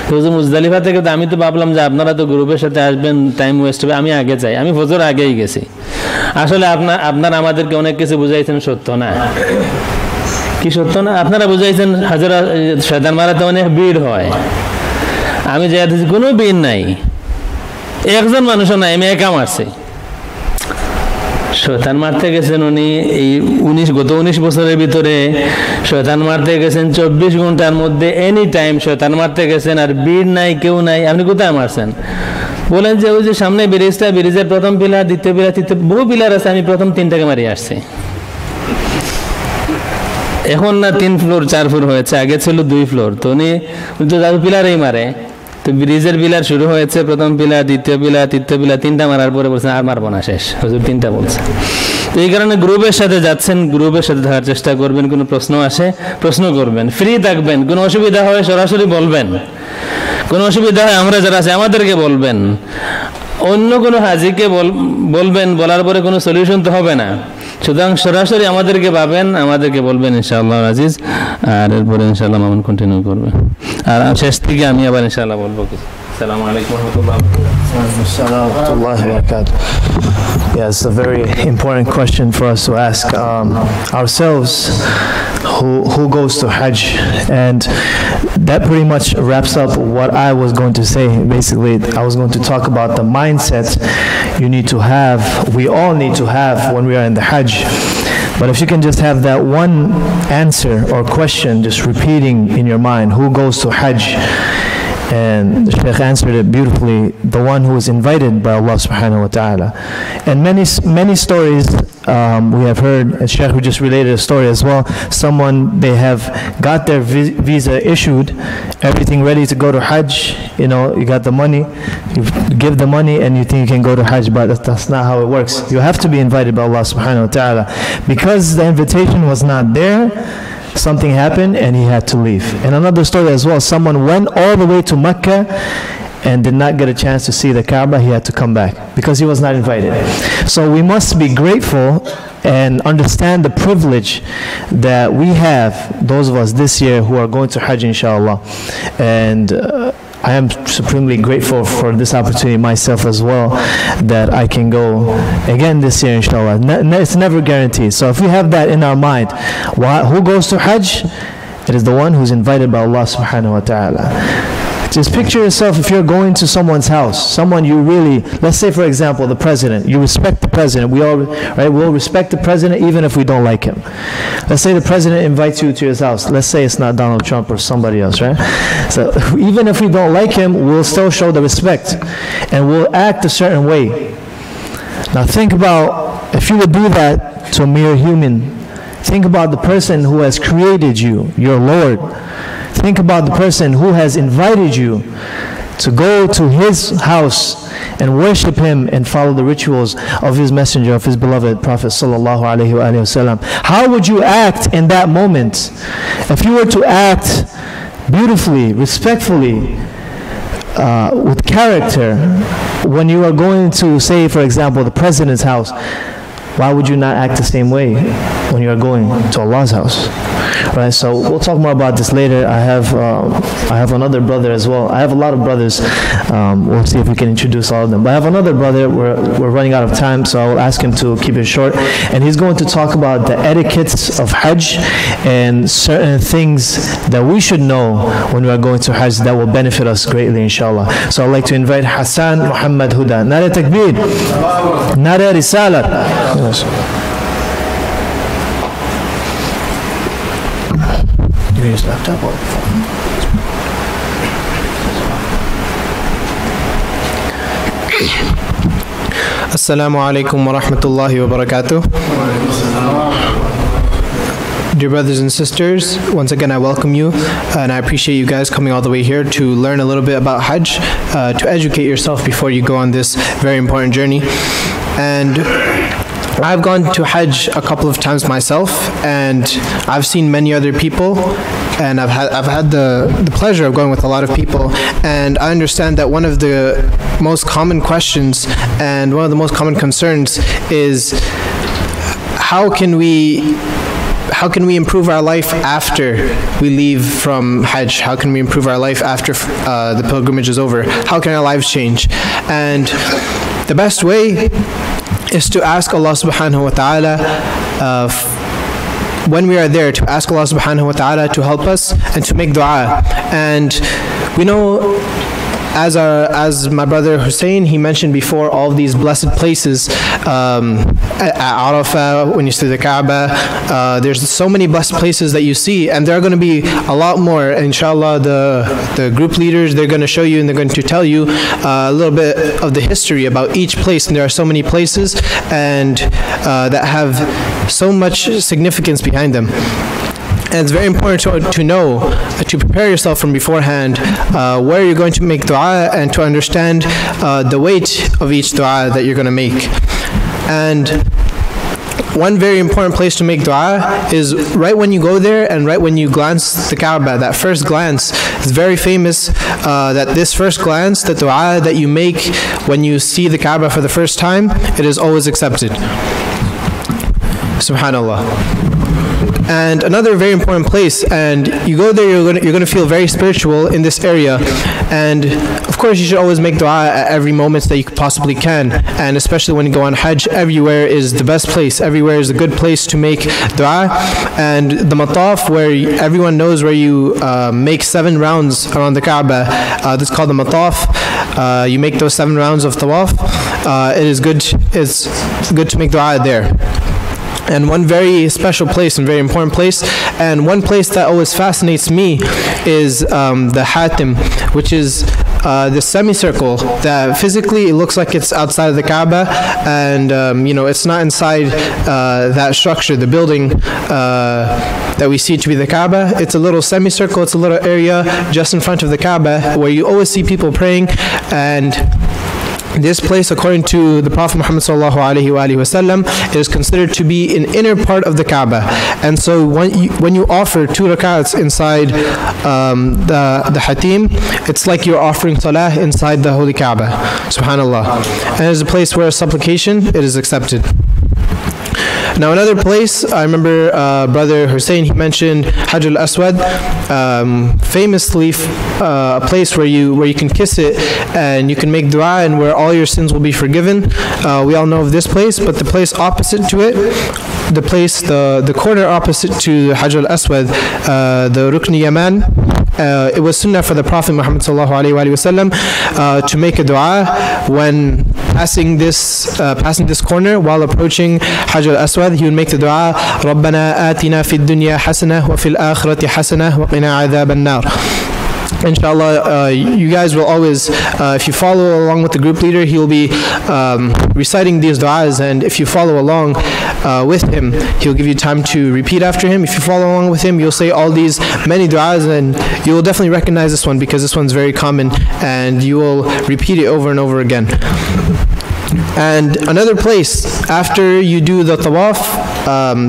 তো মুজদালিফা থেকে তো আমি তো ভাবলাম যে আপনারা তো গ্রুপের সাথে আসবেন, টাইম ওয়েস্ট হবে, আমি আগে যাই। আমি ফজর আগেই গেছি। আসলে আপনারা আমাদেরকে অনেক কিছু বুঝাইছেন, সত্য না কি সত্য না? আপনারা বুঝাইছেন হাজারা শয়তান মারাতে অনেক ভিড় হয়, আমি যাই কোনো ভিড় নাই, একজন মানুষও নাই, আমি একা মারছি। শয়তান মারতে গেছেন উনি এই গত 19 বছরের ভিতরে শয়তান মারতে গেছেন 24 ঘন্টার মধ্যে, এনি টাইম শয়তান মারতে গেছেন, আর ভিড় নাই, কেউ নাই। আপনি কোথায় মারছেন? বলেন যে ওই যে সামনে ব্রিজটা, ব্রিজের প্রথম পিলার, দ্বিতীয় পিলার, তৃতীয়, বহু পিলার আছে, আমি প্রথম 3টাকে মারিয়ে আসছি। এখন না 3 ফ্লোর 4 ফ্লোর হয়েছে, আগে ছিল 2 ফ্লোর। তো উনি তো পিলারেই মারে। তো ব্রিজের পিলার শুরু হয়েছে, প্রথম পিলার, দ্বিতীয় পিলার, তৃতীয় পিলার, 3টা মারার পরে বলছেন আর মারবো না, শেষ। হুজুর 3টা বলছে। তো এই কারণে গ্রুপের সাথে যাচ্ছেন, গ্রুপের সাথে থাকার চেষ্টা করবেন। কোনো প্রশ্ন আসে প্রশ্ন করবেন, ফ্রি থাকবেন। কোনো অসুবিধা হয় সরাসরি বলবেন, কোনো অসুবিধা হয় আমরা যারা আছে আমাদেরকে বলবেন, অন্য কোনো হাজিকে বলবেন, বলার পরে কোনো সলিউশন তো হবে না। সুতরাং সরাসরি আমাদেরকে পাবেন, আমাদেরকে বলবেন ইনশাআল্লাহ আজিজ। আর এরপরে ইনশাআল্লাহ মামুন কন্টিনিউ করবে। আর শেষ থেকে আমি আবার ইনশাআল্লাহ বলবো কিছু। আসসালামু আলাইকুম ওয়া রাহমাতুল্লাহি ওয়া বারাকাতুহু। Yeah, it's a very important question for us to ask ourselves. Who goes to Hajj? And that pretty much wraps up what I was going to say. Basically, I was going to talk about the mindset you need to have, we all need to have when we are in the Hajj. But if you can just have that one answer or question just repeating in your mind, who goes to Hajj? And the Shaykh answered it beautifully, the one who is invited by Allah subhanahu wa ta'ala. And many stories we have heard, and Shaykh just related a story as well. Someone, they have got their visa issued, everything ready to go to Hajj, you know, you got the money, you give the money and you think you can go to Hajj, but that's not how it works. You have to be invited by Allah subhanahu wa ta'ala. Because the invitation was not there, something happened and he had to leave. And another story as well, someone went all the way to Mecca and did not get a chance to see the Kaaba. He had to come back because he was not invited. So we must be grateful and understand the privilege that we have, those of us this year who are going to Hajj inshallah. And I am supremely grateful for this opportunity myself as well, that I can go again this year inshallah. It's never guaranteed. So if we have that in our mind, who goes to Hajj? It is the one who's invited by Allah subhanahu wa ta'ala. Just picture yourself if you're going to someone's house, someone you really, let's say for example the president, you respect the president, we'll respect the president even if we don't like him. Let's say the president invites you to his house, let's say it's not Donald Trump or somebody else, right? So even if we don't like him, we'll still show the respect and we'll act a certain way. Now think about, if you would do that to a mere human, think about the person who has created you, your Lord. Think about the person who has invited you to go to His house and worship Him and follow the rituals of His messenger, of His beloved Prophet sallallahu alaihi wasallam. How would you act in that moment? If you were to act beautifully, respectfully, with character, when you are going to, say, for example, the President's house, why would you not act the same way when you are going to Allah's house? Right, so we'll talk more about this later. I have another brother as well. I have a lot of brothers. We'll see if we can introduce all of them. But I have another brother. We're running out of time, so I will ask him to keep it short. And he's going to talk about the etiquettes of Hajj and certain things that we should know when we are going to Hajj that will benefit us greatly, inshallah. So I'd like to invite Hassan Muhammad Huda. Nara Takbir. Nara Risalat. Yes. Use laptop or phone. Assalamu alaikum wa rahmatullahi wa barakatuh. Dear brothers and sisters, once again I welcome you and I appreciate you guys coming all the way here to learn a little bit about Hajj, to educate yourself before you go on this very important journey. And I've gone to Hajj a couple of times myself, and I've seen many other people, and I've had the pleasure of going with a lot of people, and I understand that one of the most common questions and one of the most common concerns is how can we improve our life after we leave from Hajj? How can we improve our life after the pilgrimage is over? How can our lives change? And the best way is to ask Allah subhanahu wa ta'ala when we are there, to ask Allah subhanahu wa ta'ala to help us and to make dua. And we know, as my brother Hussein, he mentioned before, all of these blessed places, at Arafah, when you see the Kaaba, there's so many blessed places that you see, and there are going to be a lot more. Inshallah, the group leaders, they're going to show you and they're going to tell you a little bit of the history about each place, and there are so many places and that have so much significance behind them. And it's very important to know, to prepare yourself from beforehand where you're going to make dua and to understand the weight of each dua that you're going to make. And one very important place to make dua is right when you go there and right when you glance the Kaaba. That first glance is very famous, that this first glance, the dua that you make when you see the Kaaba for the first time, it is always accepted. Subhanallah. And another very important place, and you go there, you're going to feel very spiritual in this area. And of course you should always make dua at every moment that you possibly can, and especially when you go on Hajj, everywhere is the best place, everywhere is a good place to make dua. And the mataf, where everyone knows where you make 7 rounds around the Kaaba, this is called the mataf. You make those 7 rounds of tawaf. It's good to make dua there. And one very special place and very important place, and one place that always fascinates me, is the Hatim, which is the semicircle that physically it looks like it's outside of the Kaaba, and it's not inside that structure, the building that we see to be the Kaaba. It's a little semicircle, it's a little area just in front of the Kaaba where you always see people praying. And this place, according to the Prophet Muhammad sallallahu alaihi wasallam, is considered to be an inner part of the Kaaba. And so when you offer 2 rakats inside the Hatim, it's like you're offering salah inside the Holy Kaaba. Subhanallah. And it's a place where supplication, it is accepted. Now another place, I remember Brother Hussein, he mentioned Hajj al-Aswad, famously a place where you can kiss it and you can make dua and where all your sins will be forgiven. We all know of this place, but the place opposite to it, the corner opposite to Hajj al-Aswad, the Rukn Yaman, it was sunnah for the Prophet Muhammad sallallahu alaihi wasallam to make a dua when passing this corner while approaching Hajj al-Aswad. He would make the dua, رَبَّنَا آتِنَا فِي الدُّنْيَا حَسَنَةً وَفِي الْآخِرَةِ حَسَنَةً وَقِنَا عَذَابَ النَّارِ. inshallah, you guys will always, if you follow along with the group leader, he will be reciting these du'as, and if you follow along with him, he'll give you time to repeat after him. If you follow along with him, you'll say all these many du'as, and you will definitely recognize this one because this one's very common, and you will repeat it over and over again. And another place, after you do the tawaf,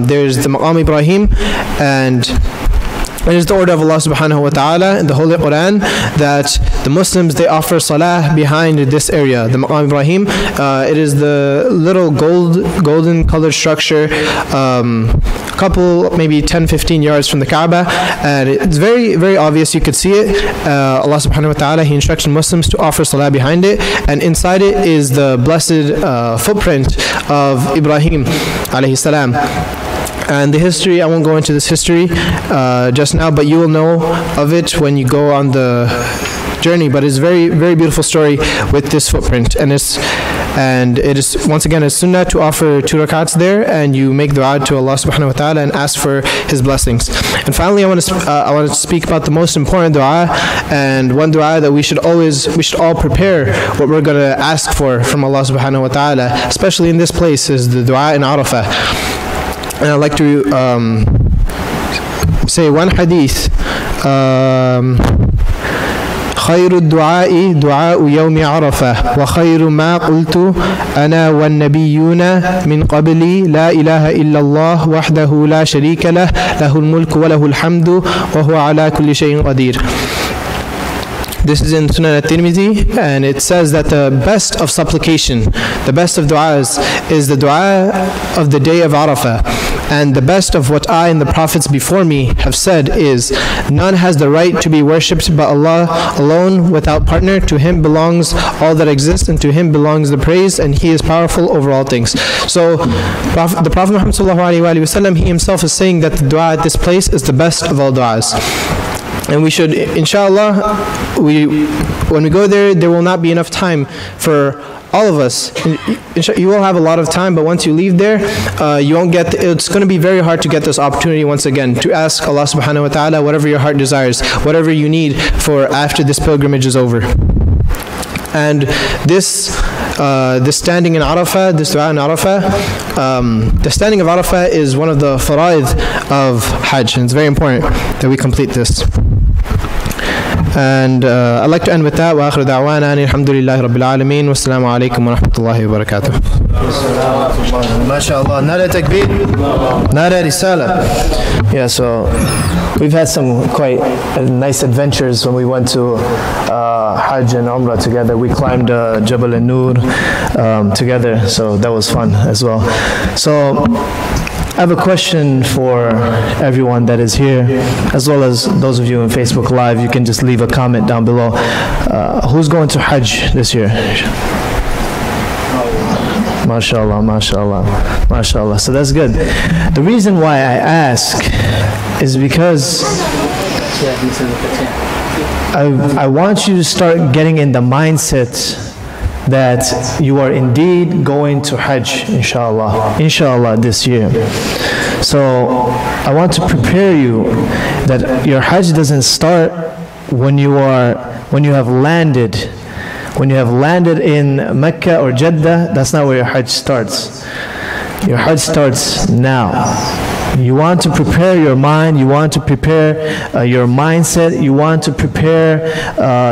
there's the Maqam Ibrahim, and it is the order of Allah subhanahu wa ta'ala in the Holy Quran that the Muslims, they offer salah behind this area, the Maqam Ibrahim. It is the little golden colored structure, a couple, maybe 10-15 yards from the Kaaba, and it's very, very obvious. You could see it. Allah subhanahu wa ta'ala, He instructs Muslims to offer salah behind it, and inside it is the blessed footprint of Ibrahim alayhi salam. And the history, I won't go into this history just now, but you will know of it when you go on the journey. But it's a very, very beautiful story with this footprint, and it is once again a sunnah to offer 2 rakats there, and you make dua to Allah subhanahu wa ta'ala and ask for His blessings. And finally, I want to speak about the most important dua, and one dua that we should all prepare what we're going to ask for from Allah subhanahu wa ta'ala, especially in this place, is the dua in Arafah. And I'd like to say one hadith. خير الدعاء دعاء يوم عرفة وخير ما قلت أنا والنبيون من قبلي لا إله إلا الله وحده لا شريك له له الملك وله الحمد وهو على كل شيء قدير. This is in Sunan al-Tirmidhi, and it says that the best of supplication, the best of du'as, is the du'a of the day of Arafah. And the best of what I and the prophets before me have said is, none has the right to be worshipped but Allah alone without partner. To Him belongs all that exists, and to Him belongs the praise, and He is powerful over all things. So the Prophet Muhammad ﷺ, he himself is saying that the du'a at this place is the best of all du'as. And we should, inshallah, when we go there, there will not be enough time for all of us. You will have a lot of time, but once you leave there, you won't get. It's going to be very hard to get this opportunity once again to ask Allah subhanahu wa ta'ala whatever your heart desires, whatever you need for after this pilgrimage is over. And this standing in Arafah, this dua in Arafah, the standing of Arafah is one of the fara'id of Hajj, and it's very important that we complete this. And I'd like to end with that. وآخر دعوانا أن الحمد لله رب العالمين والسلام عليكم ورحمة الله وبركاته. MashaAllah. Nara takbir. Nara risala. Yeah, so we've had some quite nice adventures when we went to Hajj and Umrah together. We climbed Jabal an-Nur together, so that was fun as well. So I have a question for everyone that is here, as well as those of you in Facebook Live. You can just leave a comment down below. Who's going to Hajj this year? MashaAllah, MashaAllah, MashaAllah. So that's good. The reason why I ask is because I want you to start getting in the mindset that you are indeed going to Hajj, inshallah, this year. So I want to prepare you that your Hajj doesn't start when you have landed in Mecca or Jeddah. That's not where your Hajj starts. Your Hajj starts now. You want to prepare your mind, you want to prepare your mindset, you want to prepare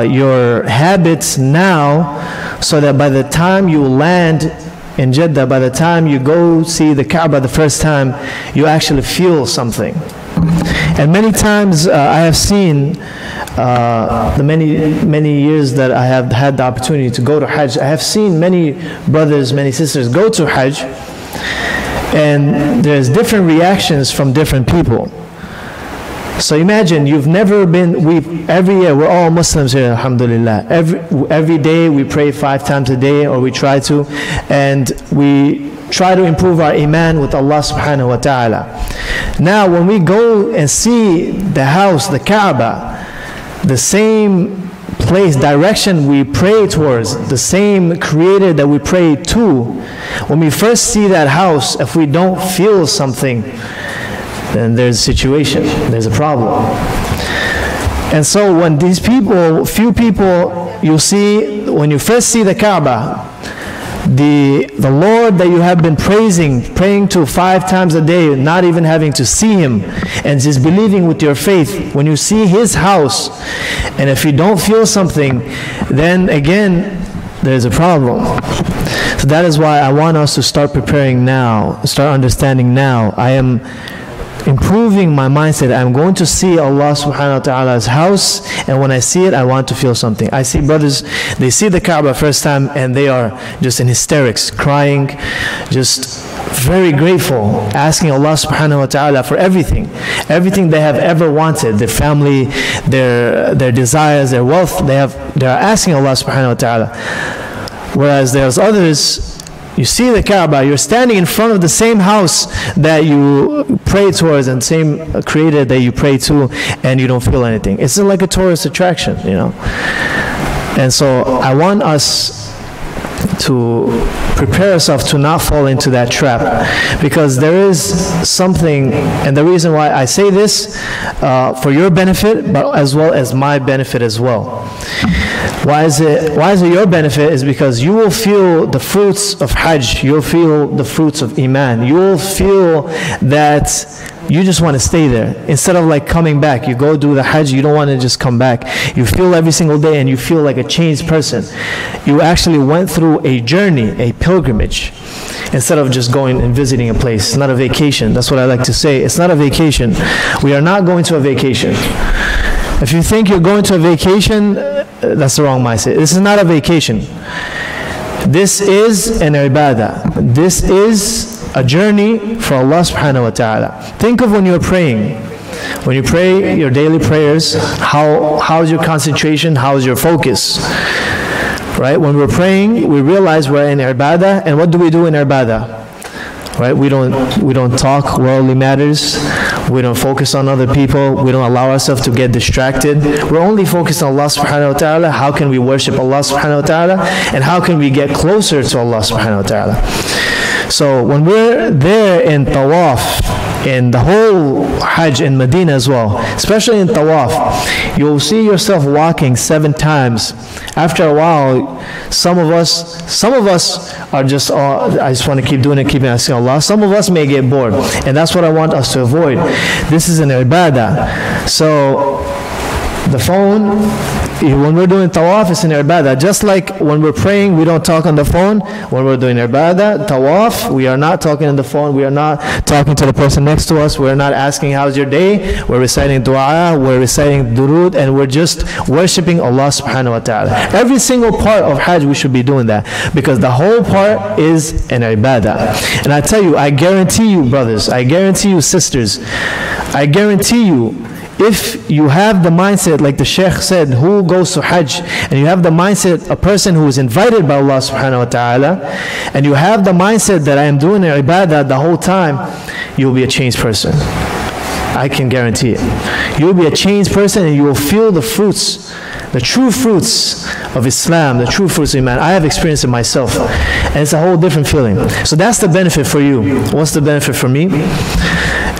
your habits now, so that by the time you land in Jeddah, by the time you go see the Kaaba the first time, you actually feel something. And many times I have seen the many years that I have had the opportunity to go to Hajj, I have seen many brothers, many sisters go to Hajj, and there's different reactions from different people. So imagine you've never been, every year, we're all Muslims here, alhamdulillah. Every day we pray 5 times a day, or we try to, and we try to improve our iman with Allah subhanahu wa ta'ala. Now when we go and see the house, the Kaaba, the same place, direction we pray towards, the same creator that we pray to, when we first see that house, if we don't feel something, then there's a situation, there's a problem. And so when these people, few people, you see, when you first see the Kaaba, the Lord that you have been praying to 5 times a day, not even having to see Him, and just believing with your faith, when you see His house, and if you don't feel something, then again, there's a problem. So that is why I want us to start preparing now, start understanding now. I am improving my mindset. I'm going to see Allah subhanahu wa ta'ala's house, and when I see it, I want to feel something. I see brothers, they see the Kaaba first time and they are just in hysterics, crying, just very grateful, asking Allah subhanahu wa ta'ala for everything they have ever wanted, their family, their desires, their wealth, they are asking Allah subhanahu wa ta'ala. Whereas there's others, you see the Kaaba, you're standing in front of the same house that you pray towards and same creator that you pray to, and you don't feel anything. It's like a tourist attraction, you know. And so I want us to prepare ourselves to not fall into that trap, because there is something, and the reason why I say this for your benefit, but as well as my benefit as well. Why is it your benefit? Is because you will feel the fruits of Hajj, you'll feel the fruits of Iman, you will feel that you just want to stay there. Instead of like coming back, you go do the Hajj, you don't want to just come back. You feel every single day and you feel like a changed person. You actually went through a journey, a pilgrimage, instead of just going and visiting a place. It's not a vacation. That's what I like to say. It's not a vacation. We are not going to a vacation. If you think you're going to a vacation, that's the wrong mindset. This is not a vacation. This is an ibadah. This is a journey for Allah subhanahu wa ta'ala. Think of when you're praying. When you pray your daily prayers, how's your concentration? How's your focus? Right? When we're praying, we realize we're in ibadah, and what do we do in ibadah? Right? We don't talk worldly matters. We don't focus on other people. We don't allow ourselves to get distracted. We're only focused on Allah subhanahu wa ta'ala. How can we worship Allah subhanahu wa ta'ala? And how can we get closer to Allah subhanahu wa ta'ala? So when we're there in tawaf, in the whole Hajj in Medina as well, especially in tawaf, you'll see yourself walking 7 times. After a while, some of us are just, I just want to keep doing it, keep asking Allah. Some of us may get bored, and that's what I want us to avoid. This is an ibadah. So the phone, when we're doing tawaf, it's an ibadah. Just like when we're praying, we don't talk on the phone. When we're doing ibadah, tawaf, we are not talking on the phone. We are not talking to the person next to us. We're not asking, how's your day? We're reciting dua, we're reciting durood, and we're just worshipping Allah subhanahu wa ta'ala. Every single part of Hajj, we should be doing that, because the whole part is an ibadah. And I tell you, I guarantee you, brothers, I guarantee you, sisters, I guarantee you, if you have the mindset, like the Sheikh said, who goes to Hajj, and you have the mindset, a person who is invited by Allah subhanahu wa ta'ala, and you have the mindset that I am doing ibadah the whole time, you'll be a changed person. I can guarantee it. You'll be a changed person, and you will feel the fruits, the true fruits of Islam, the true fruits of Iman. I have experienced it myself, and it's a whole different feeling. So that's the benefit for you. What's the benefit for me?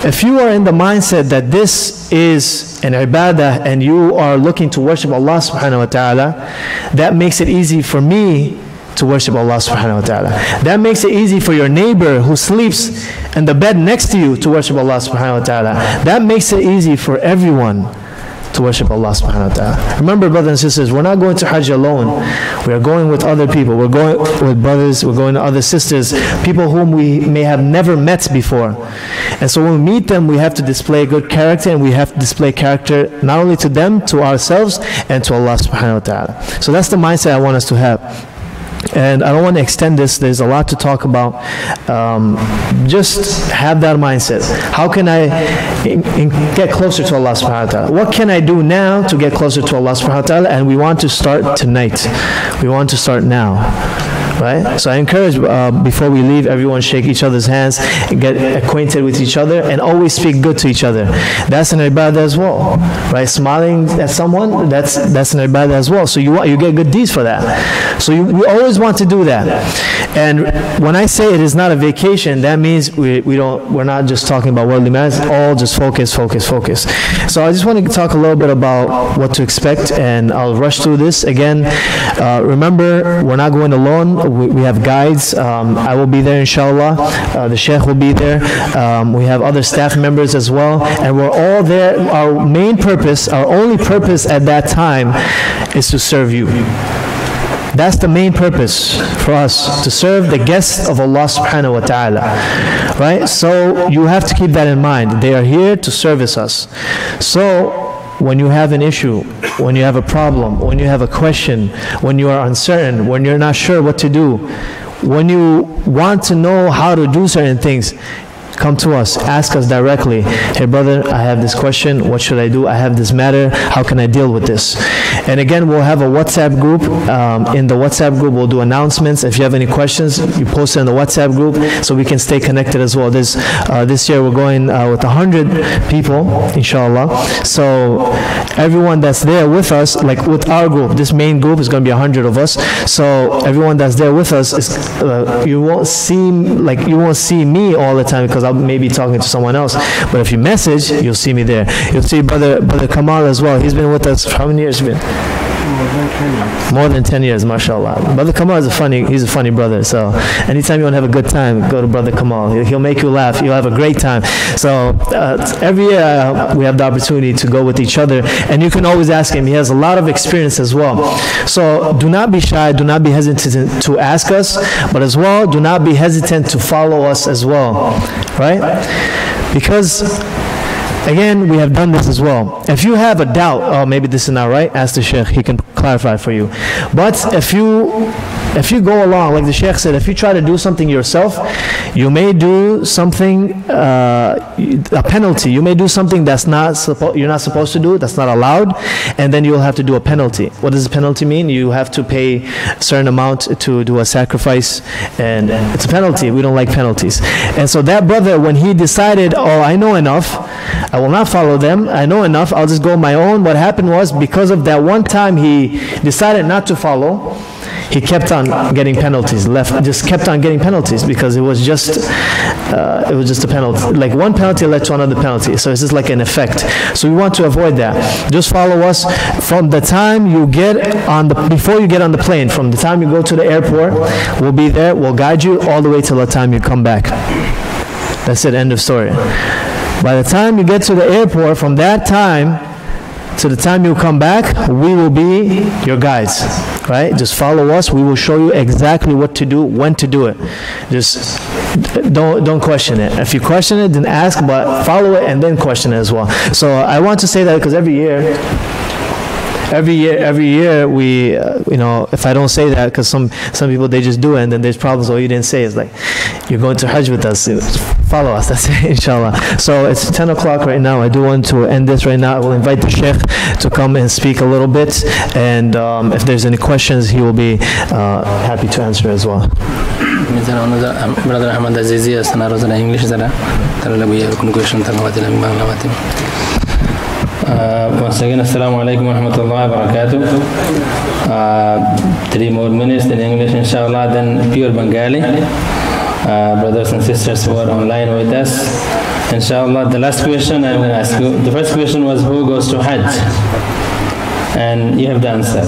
If you are in the mindset that this is an ibadah and you are looking to worship Allah subhanahu wa ta'ala, that makes it easy for me to worship Allah subhanahu wa ta'ala. That makes it easy for your neighbor who sleeps in the bed next to you to worship Allah subhanahu wa ta'ala. That makes it easy for everyone to worship Allah subhanahu wa ta'ala. Remember, brothers and sisters, we're not going to Hajj alone. We are going with other people. We're going with brothers, we're going to other sisters, people whom we may have never met before. And so when we meet them, we have to display good character, and we have to display character not only to them, to ourselves, and to Allah subhanahu wa ta'ala. So that's the mindset I want us to have. And I don't want to extend this. There's a lot to talk about. Just have that mindset. How can I get closer to Allah subhanahu wa ta'ala? What can I do now to get closer to Allah subhanahu wa ta'ala? And we want to start tonight. We want to start now. right? So I encourage before we leave, everyone shake each other's hands, and get acquainted with each other, and always speak good to each other. That's an ibadah as well, right? Smiling at someone, that's an ibadah as well. So you get good deeds for that. So we always want to do that. And when I say it is not a vacation, that means we're not just talking about worldly matters. All just focus. So I just want to talk a little bit about what to expect, and I'll rush through this again. Remember, we're not going alone. We have guides. I will be there, inshallah. The Sheikh will be there. We have other staff members as well, and we're all there. Our main purpose, our only purpose at that time, is to serve you. That's the main purpose for us, to serve the guests of Allah subhanahu wa ta'ala, right? So you have to keep that in mind. They are here to service us. So when you have an issue, when you have a problem, when you have a question, when you are uncertain, when you're not sure what to do, when you want to know how to do certain things, come to us, ask us directly. Hey brother, I have this question, what should I do? I have this matter, how can I deal with this? And again, we'll have a WhatsApp group. In the WhatsApp group, we'll do announcements. If you have any questions, you post it in the WhatsApp group so we can stay connected as well. This year we're going with 100 people, inshallah. So everyone that's there with us, like with our group, this main group is going to be 100 of us. So everyone that's there with us is, you won't see me all the time because I'll maybe talking to someone else. But if you message, you'll see me there. You'll see brother Kamal as well. He's been with us for how many years? More than 10 years, mashallah. Brother Kamal is he's a funny brother. So anytime you want to have a good time, go to Brother Kamal. He'll make you laugh. You'll have a great time. So every year we have the opportunity to go with each other, and you can always ask him. He has a lot of experience as well. So do not be shy. Do not be hesitant to ask us, but as well, do not be hesitant to follow us as well, right? Because again, we have done this as well. If you have a doubt, oh, maybe this is not right, ask the Sheikh, he can clarify for you. But if you go along, like the Sheikh said, if you try to do something yourself, you may do something, a penalty. You may do something that's you're not supposed to do, that's not allowed, and then you'll have to do a penalty. What does a penalty mean? You have to pay a certain amount to do a sacrifice, and it's a penalty. We don't like penalties. And so that brother, when he decided, oh, I know enough, I will not follow them, I know enough, I'll just go my own. What happened was, because of that one time he decided not to follow, he kept on getting penalties, just kept on getting penalties, because it was just a penalty. Like one penalty led to another penalty. So it's just like an effect. So we want to avoid that. Just follow us from the time you get before you get on the plane, from the time you go to the airport, we'll be there, we'll guide you all the way till the time you come back. That's it, end of story. By the time you get to the airport, from that time to the time you come back, we will be your guides, right? Just follow us. We will show you exactly what to do, when to do it. Just don't question it. If you question it, then ask, but follow it and then question it as well. So I want to say that because every year we, if I don't say that, because some people, they just do it, and then there's problems. Oh, you didn't say. It's like, you're going to Hajj with us. Follow us. That's it, inshallah. So it's 10 o'clock right now. I do want to end this right now. I will invite the Sheikh to come and speak a little bit, and if there's any questions, he will be happy to answer as well. Brother Ahmad Azizi, English, once again, Assalamu alaikum wa rahmatullahi wa barakatuh. 3 more minutes in English, inshallah, then pure Bengali. Brothers and sisters who are online with us, inshallah. The last question I'm going to ask you. The first question was, who goes to Hajj? And you have the answer.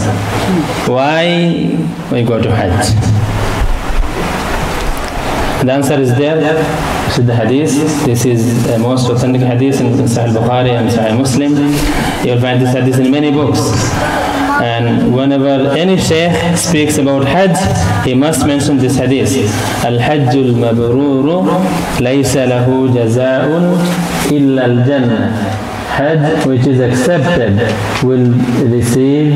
Why we go to Hajj? The answer is there. This is the hadith. This is the most authentic hadith in Sahih Bukhari and Sahih Muslim. You'll find this hadith in many books. And whenever any Shaykh speaks about Hajj, he must mention this hadith. Al-Hajjul Mabruru laysa lahu jaza'un illa al-Jannah. Hajj which is accepted will receive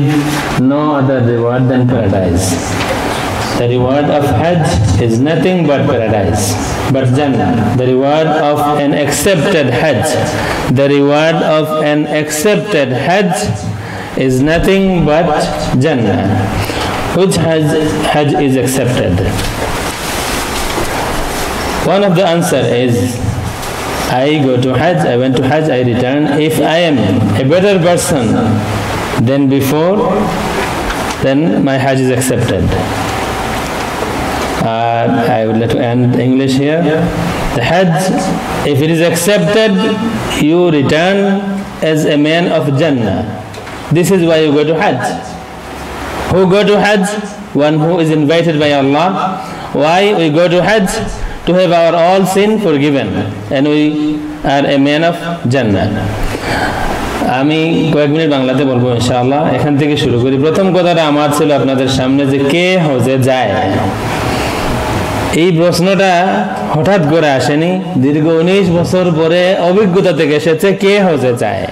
no other reward than paradise. The reward of Hajj is nothing but paradise, but Jannah. The reward of an accepted Hajj. The reward of an accepted Hajj is nothing but Jannah. which Hajj is accepted? One of the answer is, I go to Hajj, I went to Hajj, I return. If I am a better person than before, then my Hajj is accepted. I would like to end English here. The Hajj, if it is accepted, you return as a man of Jannah. This is why you go to Hajj. Who go to Hajj? One who is invited by Allah. Why we go to Hajj? To have our all sin forgiven, and we are a man of Jannah. আমি কয়েক minute বাংলাতে বলবো ইনশাআল্লাহ। এখান থেকে শুরু করি। প্রথম কথাটা আমার ছিল আপনাদের সামনে যে কে হজে যায়। এই প্রশ্নটা হঠাৎ করে আসেনি, দীর্ঘ 19 বছর পরে অভিজ্ঞতা থেকে এসেছে কে হজে যায়।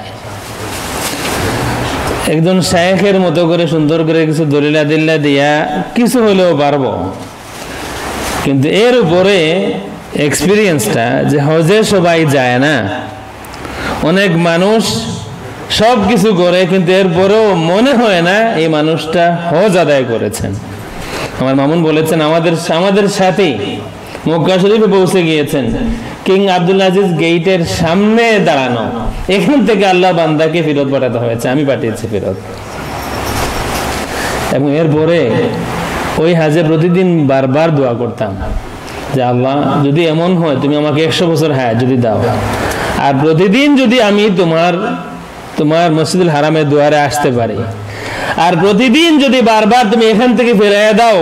একজন শায়েখের মতো করে সুন্দর করে কিছু দলিলা দিল্লা দিয়া কিছু হলেও পারবো, কিন্তু এর উপরে এক্সপিরিয়েন্সটা যে হজে সবাই যায় না, অনেক মানুষ সব কিছু করে কিন্তু এরপরেও মনে হয় না এই মানুষটা হজ আদায় করেছেন। আমার মামুন বলেছেন আমাদের সাথেই মক্কা শরীফে পৌঁছে গিয়েছেন, কিং আব্দুল আজিজ গেটের সামনে দাঁড়ানো, এখান থেকে আল্লাহ বান্দাকে ফেরত পাঠাতে হয়েছে, আমি পাঠিয়েছি ফেরত। এবং এরপরে ওই হাজে প্রতিদিন বারবার দোয়া করতাম যে আল্লাহ যদি এমন হয় তুমি আমাকে 100 বছর হায়াত যদি দাও, আর প্রতিদিন যদি আমি তোমার মসজিদুল হারামের দুয়ারে আসতে পারি, আর প্রতিদিন যদি বারবার তুমি এখান থেকে ফিরিয়ে দাও,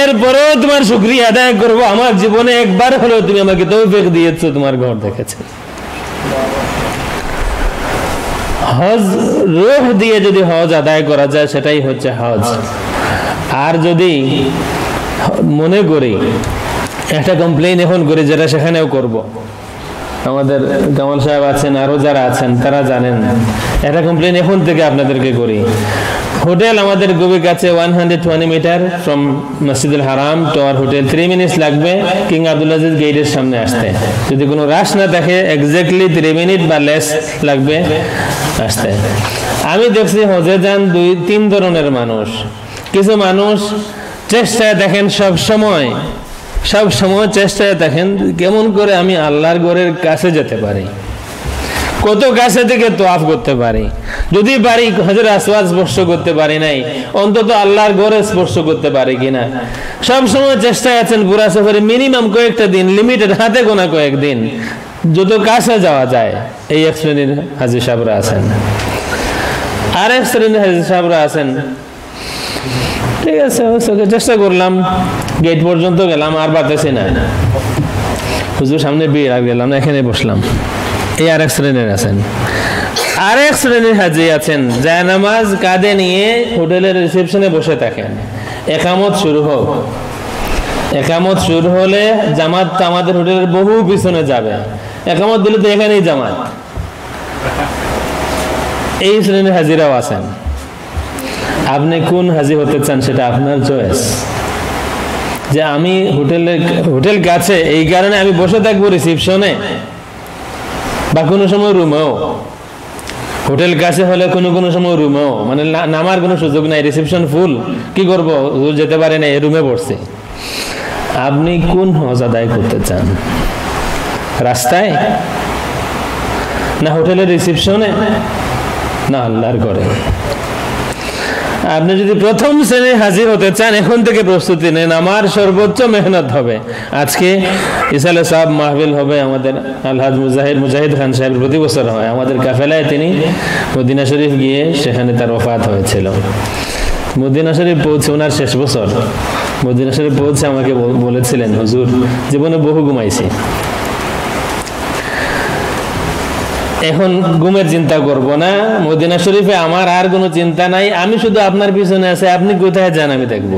এরপরেও তোমার শুকরিয়া আদায় করবো, আমার জীবনে একবার হলেও তুমি আমাকে তৌফিক দিয়েছো, তোমার ঘর দেখেছে। হজ রূহ দিয়ে যদি হজ আদায় করা যায় সেটাই হচ্ছে হজ। আর যদি মনে করি একটা কমপ্লেইন এখন করি, যেটা সেখানেও করব, আমাদের কামাল সাহেব আছেন, আরো যারা আছেন তারা জানেন, একটা কমপ্লেইন এখন থেকে আপনাদেরকে করি। হোটেল আমাদের খুবই কাছে, 120 মিটার ফ্রম মসজিদুল হারাম টু আওয়ার হোটেল, 3 মিনিটস লাগবে কিং আব্দুল আজিজ গেটের সামনে আসতে। যদি কোনো রাশ না থাকে এক্স্যাক্টলি 3 মিনিট বা লেস লাগবে আসতে। আমি দেখছি হজে যান 2-3 ধরনের মানুষ। কিছু মানুষ চেষ্টায় দেখেন সব সময় চেষ্টায় দেখেন কেমন করে আমি আল্লাহর ঘরের কাছে যেতে পারি, কত কাছে থেকে তোয়াফ করতে পারি, যদি পারি হজরে আসওয়াদ স্পর্শ করতে পারি নাই, অন্তত আল্লাহর ঘরে স্পর্শ করতে পারি কিনা। সব সময় চেষ্টায় আছেন পুরা সফরে মিনিমাম কয়েকটা দিন, লিমিটেড হাতে গোনা কয়েকদিন যত কাছে যাওয়া যায়। এই এক শ্রেণীর হাজী সাহেবরা আছেন। আর এক শ্রেণীর হাজী সাহেবরা আছেন, ঠিক আছে চেষ্টা করলাম, গেট পর্যন্ত গেলাম, আর বাড়তেছি না, হুজুর সামনে বিয়ে গেলাম না, এখানে বসলাম। এই আর এক শ্রেণীর আছেন। আর এক শ্রেণীর হাজী আছেন জায়নামাজ কাঁধে নিয়ে হোটেলের রিসেপশনে বসে থাকেন, একামত শুরু হোক, একামত শুরু হলে জামাত আমাদের হোটেলের বহু পিছনে যাবে, একামত দিলে তো এখানেই জামাত। এই শ্রেণীর হাজিরাও আছেন। আপনি কোন হাজি হতে চান সেটা আপনার চয়েস। যে আমি হোটেল কাছে এই কারণে আমি বসে থাকবো রিসেপশনে বা কোনো সময় রুমেও, হোটেল কাছে হলে কোনো সময় রুমেও, মানে নামার কোনো সুযোগ নাই, রিসেপশন ফুল, কি করবো যেতে পারে না, রুমে পড়ছে। আপনি কোন হজ আদায় করতে চান? রাস্তায়, না হোটেলের রিসেপশনে, না আল্লাহর ঘরে? আপনি যদি প্রথম শ্রেণীর হাজির হতে চান এখন থেকে প্রস্তুতি নেন, আমার সর্বোচ্চ মেহনত হবে। আজকে ইসালে সাহেব মাহফিল হবে, আমাদের আলহাজ মুজাহিদ খান সাহেব প্রতি বছর হয়, আমাদের কাফেলায় তিনি মদিনা শরীফ গিয়ে সেখানে তার ওফাত হয়েছিল। মদিনা শরীফ পৌঁছে ওনার শেষ বছর, মদিনা শরীফ পৌঁছে আমাকে বলেছিলেন, হুজুর জীবনে বহু ঘুমাইছি, এখন ঘুমের চিন্তা করব না, মদিনা শরীফে আমার আর কোনো চিন্তা নাই, আমি শুধু আপনার পিছনে আছি, আপনি কোথায় যান আমি দেখব।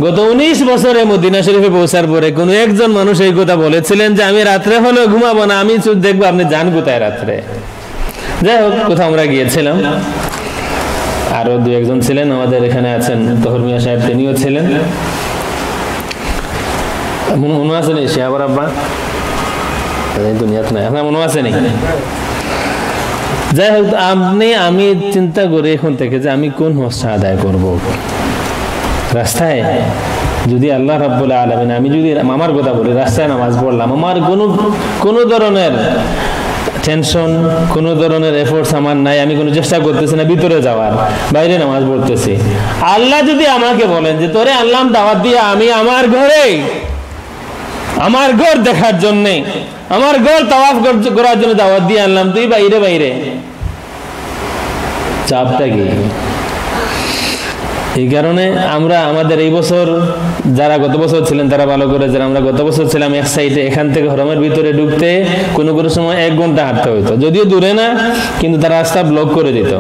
গত 19 বছরে মদিনা শরীফে পৌঁছার পরে কোন একজন মানুষ এই কথা বলেছিলেন যে আমি রাত্রে হলেও ঘুমাবো না, আমি শুধু দেখবো আপনি যান কোথায় রাত্রে। যাই হোক, কোথাও আমরা গিয়েছিলাম, আরো 2-1জন ছিলেন, আমাদের এখানে আছেন তহর মিয়া সাহেব, তিনিও ছিলেন। মনে আছে নি সে আবার আব্বা দুনিয়াতে নাই, আপনার মনে আছে নি? যাই হোক, আমি চিন্তা করি এখন থেকে যে আমি কোন হজটা আদায় করব। রাস্তায় যদি আল্লাহ রাব্বুল আলামিন, আমি যদি আমার কথা বলি, রাস্তায় নামাজ পড়লাম, আমার কোনো ধরনের টেনশন, কোনো ধরনের এফোর্টস আমার নাই, আমি কোনো চেষ্টা করতেছি না ভিতরে যাওয়ার, বাইরে নামাজ পড়তেছি। আল্লাহ যদি আমাকে বলেন যে তোরে আনলাম দাওয়াত দিয়ে, আমি আমার ঘরে, আমার ঘর দেখার জন্যে, আমার ঘর তাওয়াফ করার জন্য দাওয়াত দিয়ে আনলাম, তুই বাইরে বাইরে, চাপটা কি? এই কারণে আমরা আমাদের এই বছর, যারা গত বছর ছিলেন তারা ভালো করে, যারা আমরা গত বছর ছিলাম এক সাইডে, এখান থেকে হরমের ভিতরে ঢুকতে কোনো সময় 1 ঘন্টা হাঁটতে হইতো, যদিও দূরে না, কিন্তু তারা রাস্তা ব্লক করে দিত।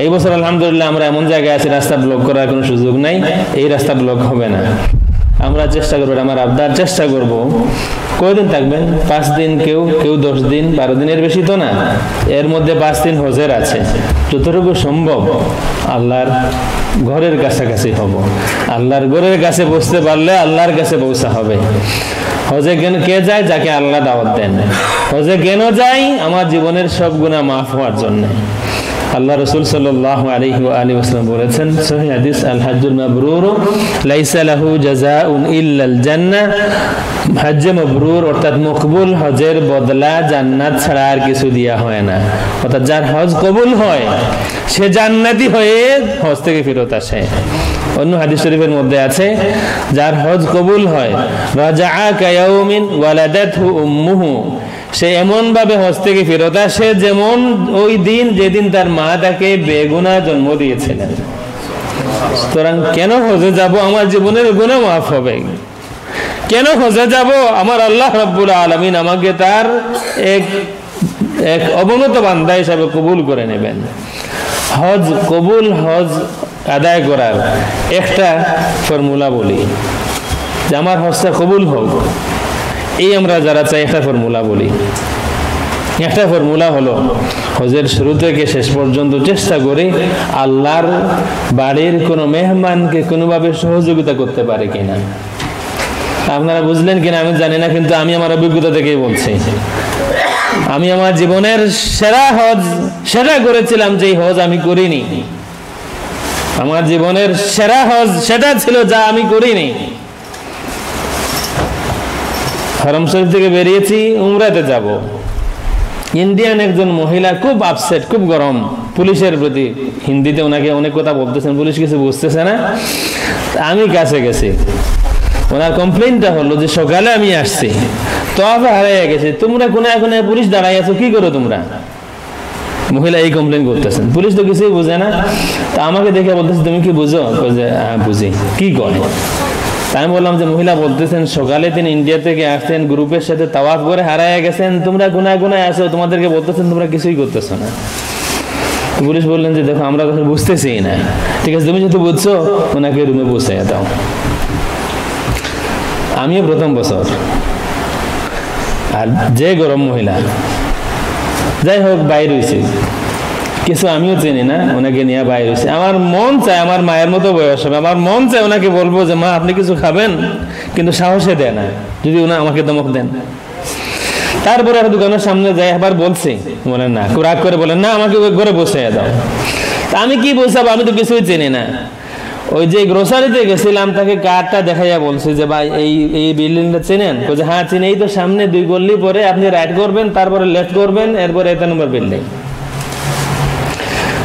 এই বছর আলহামদুলিল্লাহ আমরা এমন জায়গায় আছি রাস্তা ব্লক করার কোনো সুযোগ নাই, এই রাস্তা ব্লক হবে না। আমরা চেষ্টা করবো, আমার আবদার, চেষ্টা করব। কয়দিন থাকবেন? 5 দিন, কেউ 10 দিন, 12 দিনের বেশি তো না, এর মধ্যে 5 দিন হজের আছে। যতটুকু সম্ভব আল্লাহর ঘরের কাছাকাছি হব, আল্লাহর ঘরের কাছে বসতে পারলে আল্লাহর কাছে পৌঁছা হবে। হজে কে যায়? যাকে আল্লাহ দাওয়াত দেন। হজে কেন যাই? আমার জীবনের সব গুনাহ মাফ হওয়ার জন্য। আল্লাহ রাসূল সাল্লাল্লাহু আলাইহি ওয়া আলিহি ওয়াসাল্লাম বলেছেন, সহিহ হাদিস, আল হাজ্জুল মাবরুর লাইসা লাহু জাযাউন ইল্লাল জান্নাহ। হজ্জে মাবরুর অর্থাৎ মকবুল হজের বদলা জান্নাত ছাড়া আর কিছু দেয়া হয় না। অর্থাৎ যার হজ কবুল হয় সে জান্নাতি হয়ে হজ থেকে ফেরত আসে। অন্য হাদিস শরীফের মধ্যে আছে, যার হজ কবুল হয়, রাজাআ কায়াউমিন ওয়ালাদাতহু উম্মুহু, সে এমন ভাবে হজ থেকে ফেরত আসে যেমন ওই দিন যেদিন তার মা তাকে বেগুনাহ জন্ম দিয়েছিলেন। সুতরাং কেন হজে যাব? আমার জীবনের গুনাহ মাফ হবে। কেন হজে যাব? আমার আল্লাহ রাব্বুল আলামিন আমাকে তার এক অবনত বান্দা হিসাবে কবুল করে নেবেন। হজ কবুল, হজ আদায় করার একটা ফর্মুলা বলি যে আমার হজটা কবুল হোক, এই আমরা যারা চাই একটা ফর্মুলা বলি। একটা ফর্মুলা হলো হজের শুরু থেকে শেষ পর্যন্ত চেষ্টা করে আল্লাহর বাড়ির কোনো মেহমানকে কোনোভাবে সহযোগিতা করতে পারে কিনা। আপনারা বুঝলেন কিনা আমি জানি না, কিন্তু আমি আমার অভিজ্ঞতা থেকেই বলছি। আমি আমার জীবনের সেরা হজ সেটা করেছিলাম যে হজ আমি করিনি। আমার জীবনের সেরা হজ সেটা ছিল যা আমি করিনি। হারাম শরীফ থেকে বেরিয়েছি, উমরাতে যাব। ইন্ডিয়ান একজন মহিলা খুব আপসেট, খুব গরম পুলিশের প্রতি, হিন্দিতে ওনাকে অনেক কথা বলতেছেন, পুলিশ কিছু বুঝতেছে না। আমি কাছে গেছি, ওনার কমপ্লেইনটা হলো যে সকালে আমি আসছি, তবে হারিয়ে গেছে, তোমরা কোনায় কোনায় পুলিশ দাঁড়াই আছো, কি করো তোমরা? মহিলা এই কমপ্লেইন করতেছেন। পুলিশ তো কিছুই বুঝে না, তা আমাকে দেখে বলতেছে তুমি কি বুঝো? যে হ্যাঁ বুঝি। কি করে? আমি বললাম যে মহিলা বলতেছেন সকালে তিনি ইন্ডিয়া থেকে আসছেন, গ্রুপের সাথে তাওয়াফ করে হারায় গেছেন, তোমরা কোনায় কোনায় আসো, তোমাদেরকে বলতেছেন তোমরা কিছুই করতেছো না। পুলিশ বললেন যে দেখো আমরা তখন বুঝতেছি না। ঠিক আছে, তুমি যেহেতু বুঝছো ওনাকে রুমে বসে দাও। আমিও প্রথম বছর, আর যে গরম মহিলা, যাই হোক বাইর হয়েছে কিছু, আমিও চিনি না, ওনাকে নিয়ে বাইর হয়েছে। আমার মন চায়, আমার মায়ের মতো বয়স হবে, আমার মন চায় ওনাকে বলবো যে মা আপনি কিছু খাবেন, কিন্তু সাহসে দেয় না, যদি ওনা আমাকে ধমক দেন। তারপরে একটা দোকানের সামনে যাই, আবার বলছি, বলেন না, রাগ করে বলেন না আমাকে ওই ঘরে বসে দাও। তা আমি কি বলছাব, আমি তো কিছুই চিনি না। ওই যে গ্রোসারিতে গেছিলাম, তাকে কার্ডটা দেখাইয়া বলছি যে ভাই এই বিল্ডিংটা চেনেন? বলছে হ্যাঁ চিনি, এই তো সামনে 2 গলি পরে আপনি রাইট করবেন, তারপরে লেফট করবেন, এরপরে 1 নম্বর বিল্ডিং।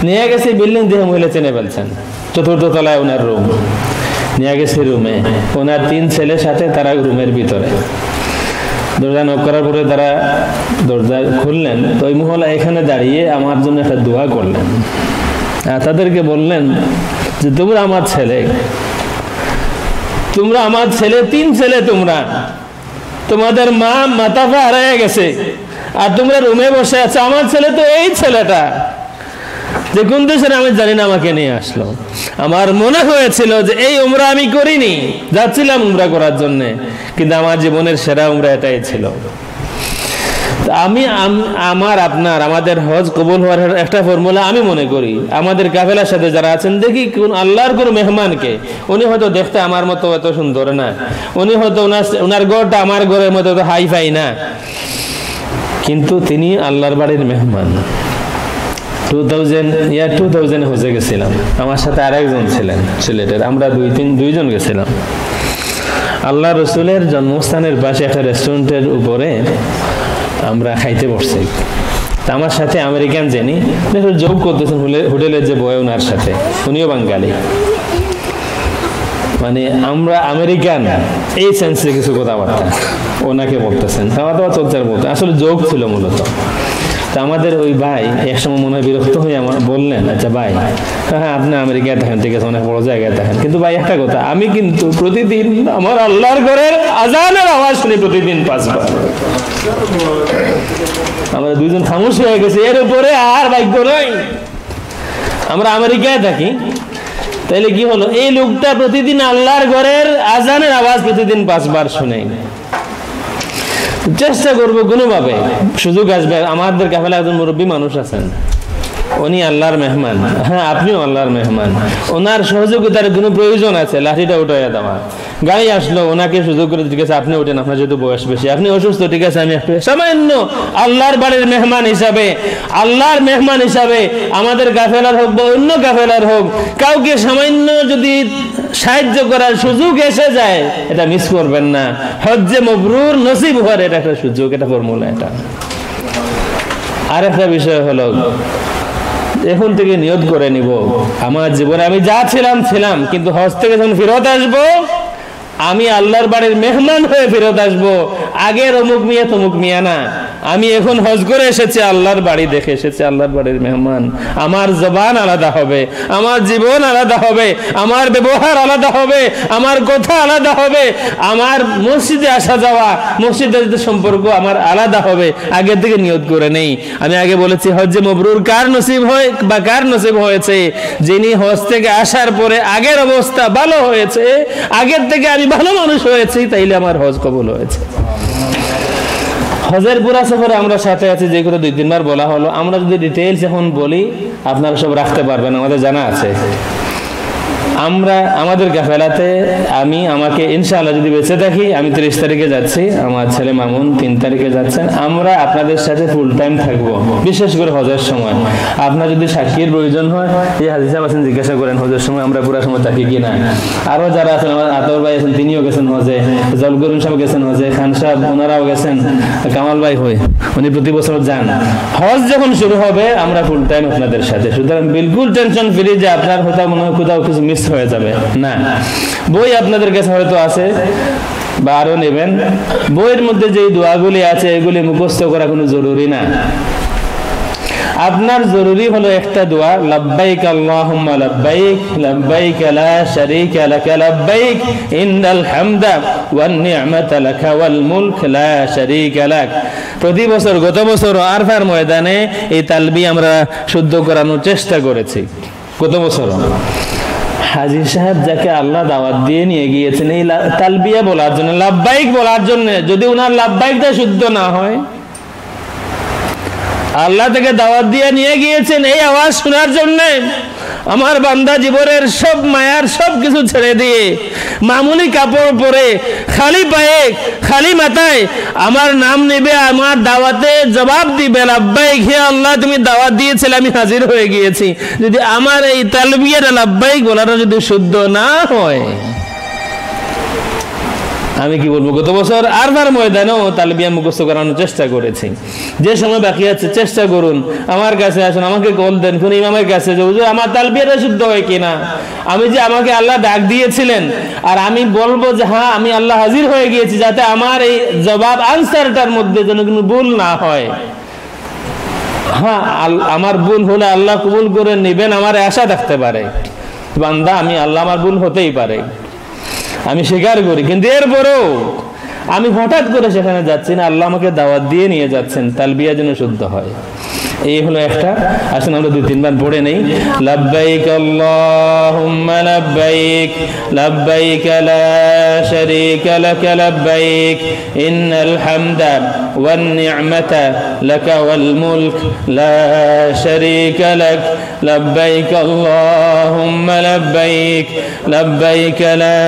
নিয়ে গেছে বিল্ডিং, দেখে মহিলা চেনে ফেলছেন, 4th তলায় ওনার রুম। নিয়ে গেছে রুমে, ওনার 3 ছেলের সাথে, তারা রুমের ভিতরে। দরজা নক করার পরে তারা দরজা খুললেন, তো ওই মহিলা এখানে দাঁড়িয়ে আমার জন্য একটা দোয়া করলেন। তাদেরকে বললেন যে তোমরা আমার ছেলে, তোমরা আমার ছেলে, 3 ছেলে, তোমরা, তোমাদের মা মাথাফা হারিয়ে গেছে, আর তোমরা রুমে বসে আছো। আমার ছেলে তো এই ছেলেটা, যে কোন দেশের আমি জানি না, আমাকে নিয়ে আসলো। আমার মনে হয়েছিল যে এই উমরা আমি করিনি, যাচ্ছিলাম উমরা করার জন্য, কিন্তু আমার জীবনের সেরা উমরা এটাই ছিল। আমাদের হজ কবুল হওয়ার একটা ফর্মুলা আমি মনে করি, আমাদের কাফেলার সাথে যারা আছেন, দেখি কোন আল্লাহর কোন মেহমানকে, উনি হয়তো দেখতে আমার মতো এত সুন্দর না, উনি হয়তো ওনার ঘরটা আমার ঘরের মতো এত হাই ফাই না, কিন্তু তিনি আল্লাহর বাড়ির মেহমান। 2000 হজে গেছিলাম, আমার সাথে আরেকজন ছিলেন সিলেটের, আমরা দুইজন গেছিলাম। আল্লাহ রসুলের জন্মস্থানের পাশে একটা রেস্টুরেন্টের উপরে আমরা খাইতে বসছি। আমার সাথে আমেরিকান যিনি যোগ করতেছেন হোটেলের যে বয়, ওনার সাথে, উনিও বাঙালি, মানে আমরা আমেরিকান এই সেন্সে কিছু কথাবার্তা ওনাকে বলতেছেন, খাওয়া দাওয়া চলছে বলতে, আসলে যোগ ছিল মূলত। তা আমাদের ওই ভাই একসময় মনে হয় বিরক্ত হয়ে আমার বললেন, আচ্ছা ভাই, হ্যাঁ আপনি আমেরিকায় থাকেন, ঠিক আছে, অনেক বড় জায়গায় থাকেন, কিন্তু ভাই একটা কথা, আমি কিন্তু প্রতিদিন আমার আল্লাহর ঘরের আজানের আওয়াজ শুনি প্রতিদিন 5 বার। আমরা দুইজন খামোশ হয়ে গেছি, এর উপরে আর ভাগ্য নয়। আমরা আমেরিকায় থাকি, তাইলে কি হলো, এই লোকটা প্রতিদিন আল্লাহর ঘরের আজানের আওয়াজ প্রতিদিন 5 বার শুনে। চেষ্টা করবো কোনোভাবে, সুযোগ আসবে। আমাদের কাফেলা একজন মুরব্বী মানুষ আছেন, উনি আল্লাহর মেহমান, হ্যাঁ আপনিও আল্লাহর মেহমান, ওনার সহযোগিতার কোনো প্রয়োজন আছে, লাঠিটা উঠাইয়া দেওয়া, গাড়ি আসলো ওনাকে সুযোগ করে, ঠিক আছে আপনি ওঠেন, আপনার যেহেতু বয়স বেশি, আপনি অসুস্থ, ঠিক আছে আমি সামান্য আল্লাহর বাড়ির মেহমান হিসাবে, আল্লাহর মেহমান হিসাবে আমাদের কাফেলার হোক বা অন্য কাফেলার হোক, কাউকে সামান্য যদি সাহায্য করার সুযোগ এসে যায়, এটা মিস করবেন না। হজ্জে মবরুর নসিব হওয়ার এটা একটা সুযোগ, এটা ফর্মুলা। এটা আর একটা বিষয় হলো, এখন থেকে নিয়ত করে নিব, আমার জীবনে আমি যা ছিলাম, কিন্তু হজ থেকে যখন ফেরত আসবো, আমি আল্লাহর বাড়ির মেহমান হয়ে ফেরত আসবো। আগের অমুক মিয়া তমুক মিয়া না, আমি এখন হজ করে এসেছি, আল্লাহর বাড়ি দেখে এসেছি, আল্লাহর বাড়ির মেহমান। আমার জবান আলাদা হবে, আমার জীবন আলাদা হবে, আমার ব্যবহার আলাদা হবে, আমার কথা আলাদা হবে, আমার মসজিদে আসা যাওয়া, মসজিদের সম্পর্ক আমার আলাদা হবে। আগের থেকে নিয়ত করে নেই। আমি আগে বলেছি, হজ্জে মবরুর কার নসিব হয় বা কার নসিব হয়েছে, যিনি হজ থেকে আসার পরে আগের অবস্থা ভালো হয়েছে, আগের থেকে আমি ভালো মানুষ হয়েছি, তাইলে আমার হজ কবুল হয়েছে। হজের পুরা সফরে আমরা সাথে আছি, যে করে 2-3 বার বলা হলো। আমরা যদি ডিটেইলস এখন বলি আপনারা সব রাখতে পারবেন, আমাদের জানা আছে। আমরা আমাদের কাফেলাতে আমাকে ইনশাআল্লাহ যদি বেঁচে থাকি, আমি 30 তারিখে যাচ্ছি, আমার ছেলে মামুন 3 তারিখে যাচ্ছেন। আমরা আপনাদের সাথে ফুল টাইম থাকবো, বিশেষ করে হজের সময়। আপনার যদি সাক্ষীর প্রয়োজন হয়, এই হাজি সাহেব আছেন, জিজ্ঞাসা করেন হজের সময় আমরা পুরো সময় থাকি কিনা। আরো যারা আছেন, আমার আতর ভাই আছেন, তিনিও গেছেন হজে, জলগরুন সাহেব গেছেন হজে, খান সাহেব ওনারাও গেছেন, কামাল ভাই হই উনি প্রতি বছর যান। হজ যখন শুরু হবে আমরা ফুল টাইম আপনাদের সাথে, সুতরাং বিলকুল টেনশন ফ্রি যে আপনার কোথাও মনে হয় কোথাও কিছু মিস হয়ে যাবে না। বই আপনাদের কাছে হয়তো আছে বা আরো নেবেন, বইয়ের মধ্যে যে দোয়াগুলি আছে এগুলি মুখস্থ করা কোনো জরুরি না। আপনার জরুরি হলো একটা দোয়া, লাব্বাইক আল্লাহুম্মা লাব্বাইক, লাব্বাইক লা শারীকা লাক লাব্বাইক, ইন্নাল হামদা ওয়ান নি'মাতা লাক ওয়াল মুলক লা শারীকা লাক। প্রতি বছর, গত বছর আরফার ময়দানে এই তালবিয়া আমরা শুদ্ধ করানোর চেষ্টা করেছি। গত বছর হাজী সাহেব যাকে আল্লাহ দাওয়াত দিয়ে নিয়ে গিয়েছেন এই তালবিয়া বলার জন্য, লাব্বাইক বলার জন্য, যদি ওনার লাব্বাইকটা শুদ্ধ না হয়, আল্লাহ থেকে দাওয়াত দিয়ে নিয়ে গিয়েছেন এই আওয়াজ শোনার জন্য, আমার বান্দা জীবনের সব মায়ার সব কিছু ছেড়ে দিয়ে মামুলি কাপড় পরে খালি পায়ে খালি মাথায় আমার নাম নেবে, আমার দাওয়াতে জবাব দিবে, লাব্বাইক হে আল্লাহ তুমি দাওয়াত দিয়েছিলে, আমি হাজির হয়ে গিয়েছি। যদি আমার এই তালবিয়াটা লাব্বাইক বলাটা যদি শুদ্ধ না হয়, আমি কি বলবো। গত বছর আরবার ময়দানেও তালবিয়া মুখস্থ করানোর চেষ্টা করেছি। যে সময় বাকি আছে চেষ্টা করুন, আমার কাছে আসুন, আমাকে কল দেন কোন ইমামের কাছে যে হুজুর আমার তালবিয়াটা শুদ্ধ হয় কিনা, আমি যে আমাকে আল্লাহ ডাক দিয়েছিলেন, আর আমি বলবো যে হ্যাঁ আমি আল্লাহ হাজির হয়ে গিয়েছি, যাতে আমার এই জবাব আনসারটার মধ্যে যেন কোনো ভুল না হয়। হ্যাঁ আমার ভুল হলে আল্লাহ কবুল করে নেবেন, আমার আশা থাকতে পারে, বান্দা আমি আল্লাহ আমার ভুল হতেই পারে, আমি স্বীকার করি, কিন্তু এরপরেও আমি হঠাৎ করে সেখানে যাচ্ছি না, আল্লাহ আমাকে দাওয়াত দিয়ে নিয়ে যাচ্ছেন, তালবিয়া যেন শুদ্ধ হয়। এই হলো একটা। আসুন আমরা 2-3 বার পড়ে নেই। লাব্বাইক আল্লাহুম্মা লাব্বাইক, লাব্বাইক লা শারীকা লাক লাব্বাইক, ইন্নাল হামদা والنعمة لك والملك لا شريك لك لبيك اللهم لبيك لبيك لا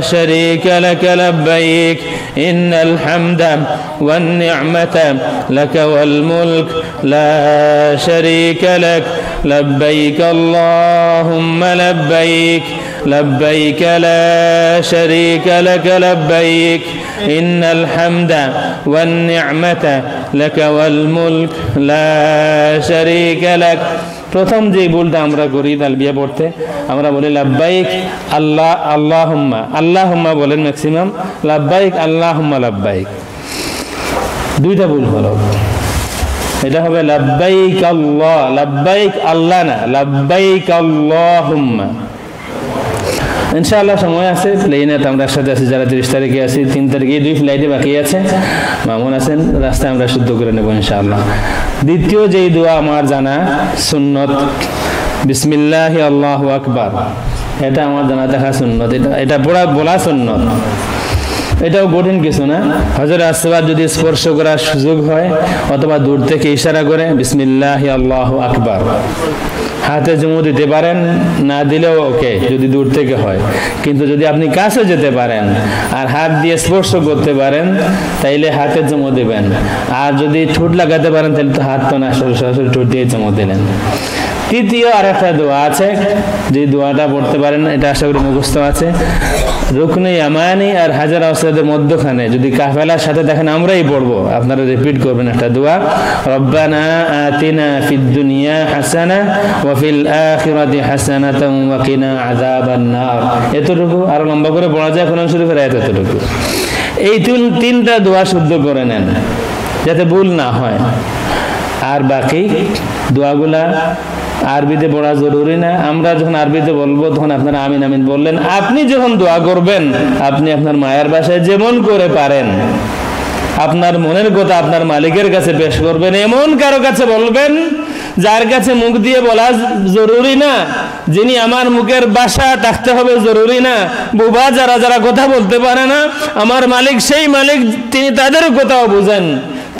شريك لك لبيك إن الحمد والنعمة لك والملك لا شريك لك لبيك اللهم لبيك لبيك لا شريك لك لبيك إن الحمد والنعمة لك والملك لا شريك لك প্রথম যে ভুলটা আমরা করি তালবিয়া পড়তে আমরা বলি লাব্বাইক আল্লাহ আল্লাহুম্মা আল্লাহুম্মা বলেন ম্যাক্সিমাম লাব্বাইক আল্লাহুম্মা লাব্বাইক দুইটা ভুল হলো এটা হবে লাব্বাইক আল্লাহ না লাব্বাইক আল্লাহুম্মা ইনশাআল্লাহ সময় আছে প্লেনে তো আমরা একসাথে আছি যারা 30 তারিখে আছি 3 তারিখে 2 ফ্লাইটে বাকি আছে মামুন আছেন রাস্তায় আমরা শুদ্ধ করে নেব ইনশাআল্লাহ দ্বিতীয় যে দোয়া আমার জানা সুন্নত বিসমিল্লাহি আল্লাহু আকবার এটা আমার জানা দেখা সুন্নত এটা বলা সুন্নত এটাও কঠিন কিছু না হযরত আসওয়াদ যদি স্পর্শ করার সুযোগ হয় অথবা দূর থেকে ইশারা করে বিসমিল্লাহি আল্লাহু আকবার হাতে চুমু দিতে পারেন না দিলেও ওকে যদি দূর থেকে হয় কিন্তু যদি আপনি কাছে যেতে পারেন আর হাত দিয়ে স্পর্শ করতে পারেন তাইলে হাতে চুমু দিবেন আর যদি ঠোঁট লাগাতে পারেন তাহলে তো হাত তো না সরাসরি ঠোঁট দিয়ে চুমু দিলেন তৃতীয় আরেকটা দোয়া আছে যে দোয়াটা পড়তে পারেন এটা আশা করি মুখস্থ আছে রুকনে ইয়ামানি আর হাজার আসওয়াদের মধ্যখানে যদি কাফেলার সাথে দেখেন আমরাই পড়বো আপনারা রিপিট করবেন একটা দোয়া রব্বানা আতিনা ফিদ দুনিয়া হাসানা ওয়া ফিল আখিরাতি হাসানাতান ওয়া কিনা আযাবান নার এতটুকু আর লম্বা করে পড়া যায় কোরআন শরীফের আয়াত এতটুকু এই তিনটা দোয়া শুদ্ধ করে নেন যাতে ভুল না হয় আর বাকি দোয়াগুলা আরবিতে পড়া জরুরি না আমরা যখন আরবিতে বলবো তখন আপনারা আমিন আমিন বললেন আপনি যখন দোয়া করবেন আপনি আপনার মায়ের ভাষায় যেমন করে পারেন আপনার মনের কথা আপনার মালিকের কাছে পেশ করবেন এমন কারো কাছে বলবেন যার কাছে মুখ দিয়ে বলা জরুরি না যিনি আমার মুখের ভাষা থাকতে হবে জরুরি না বুবা যারা যারা কথা বলতে পারে না আমার মালিক সেই মালিক তিনি তাদের কথাও বুঝেন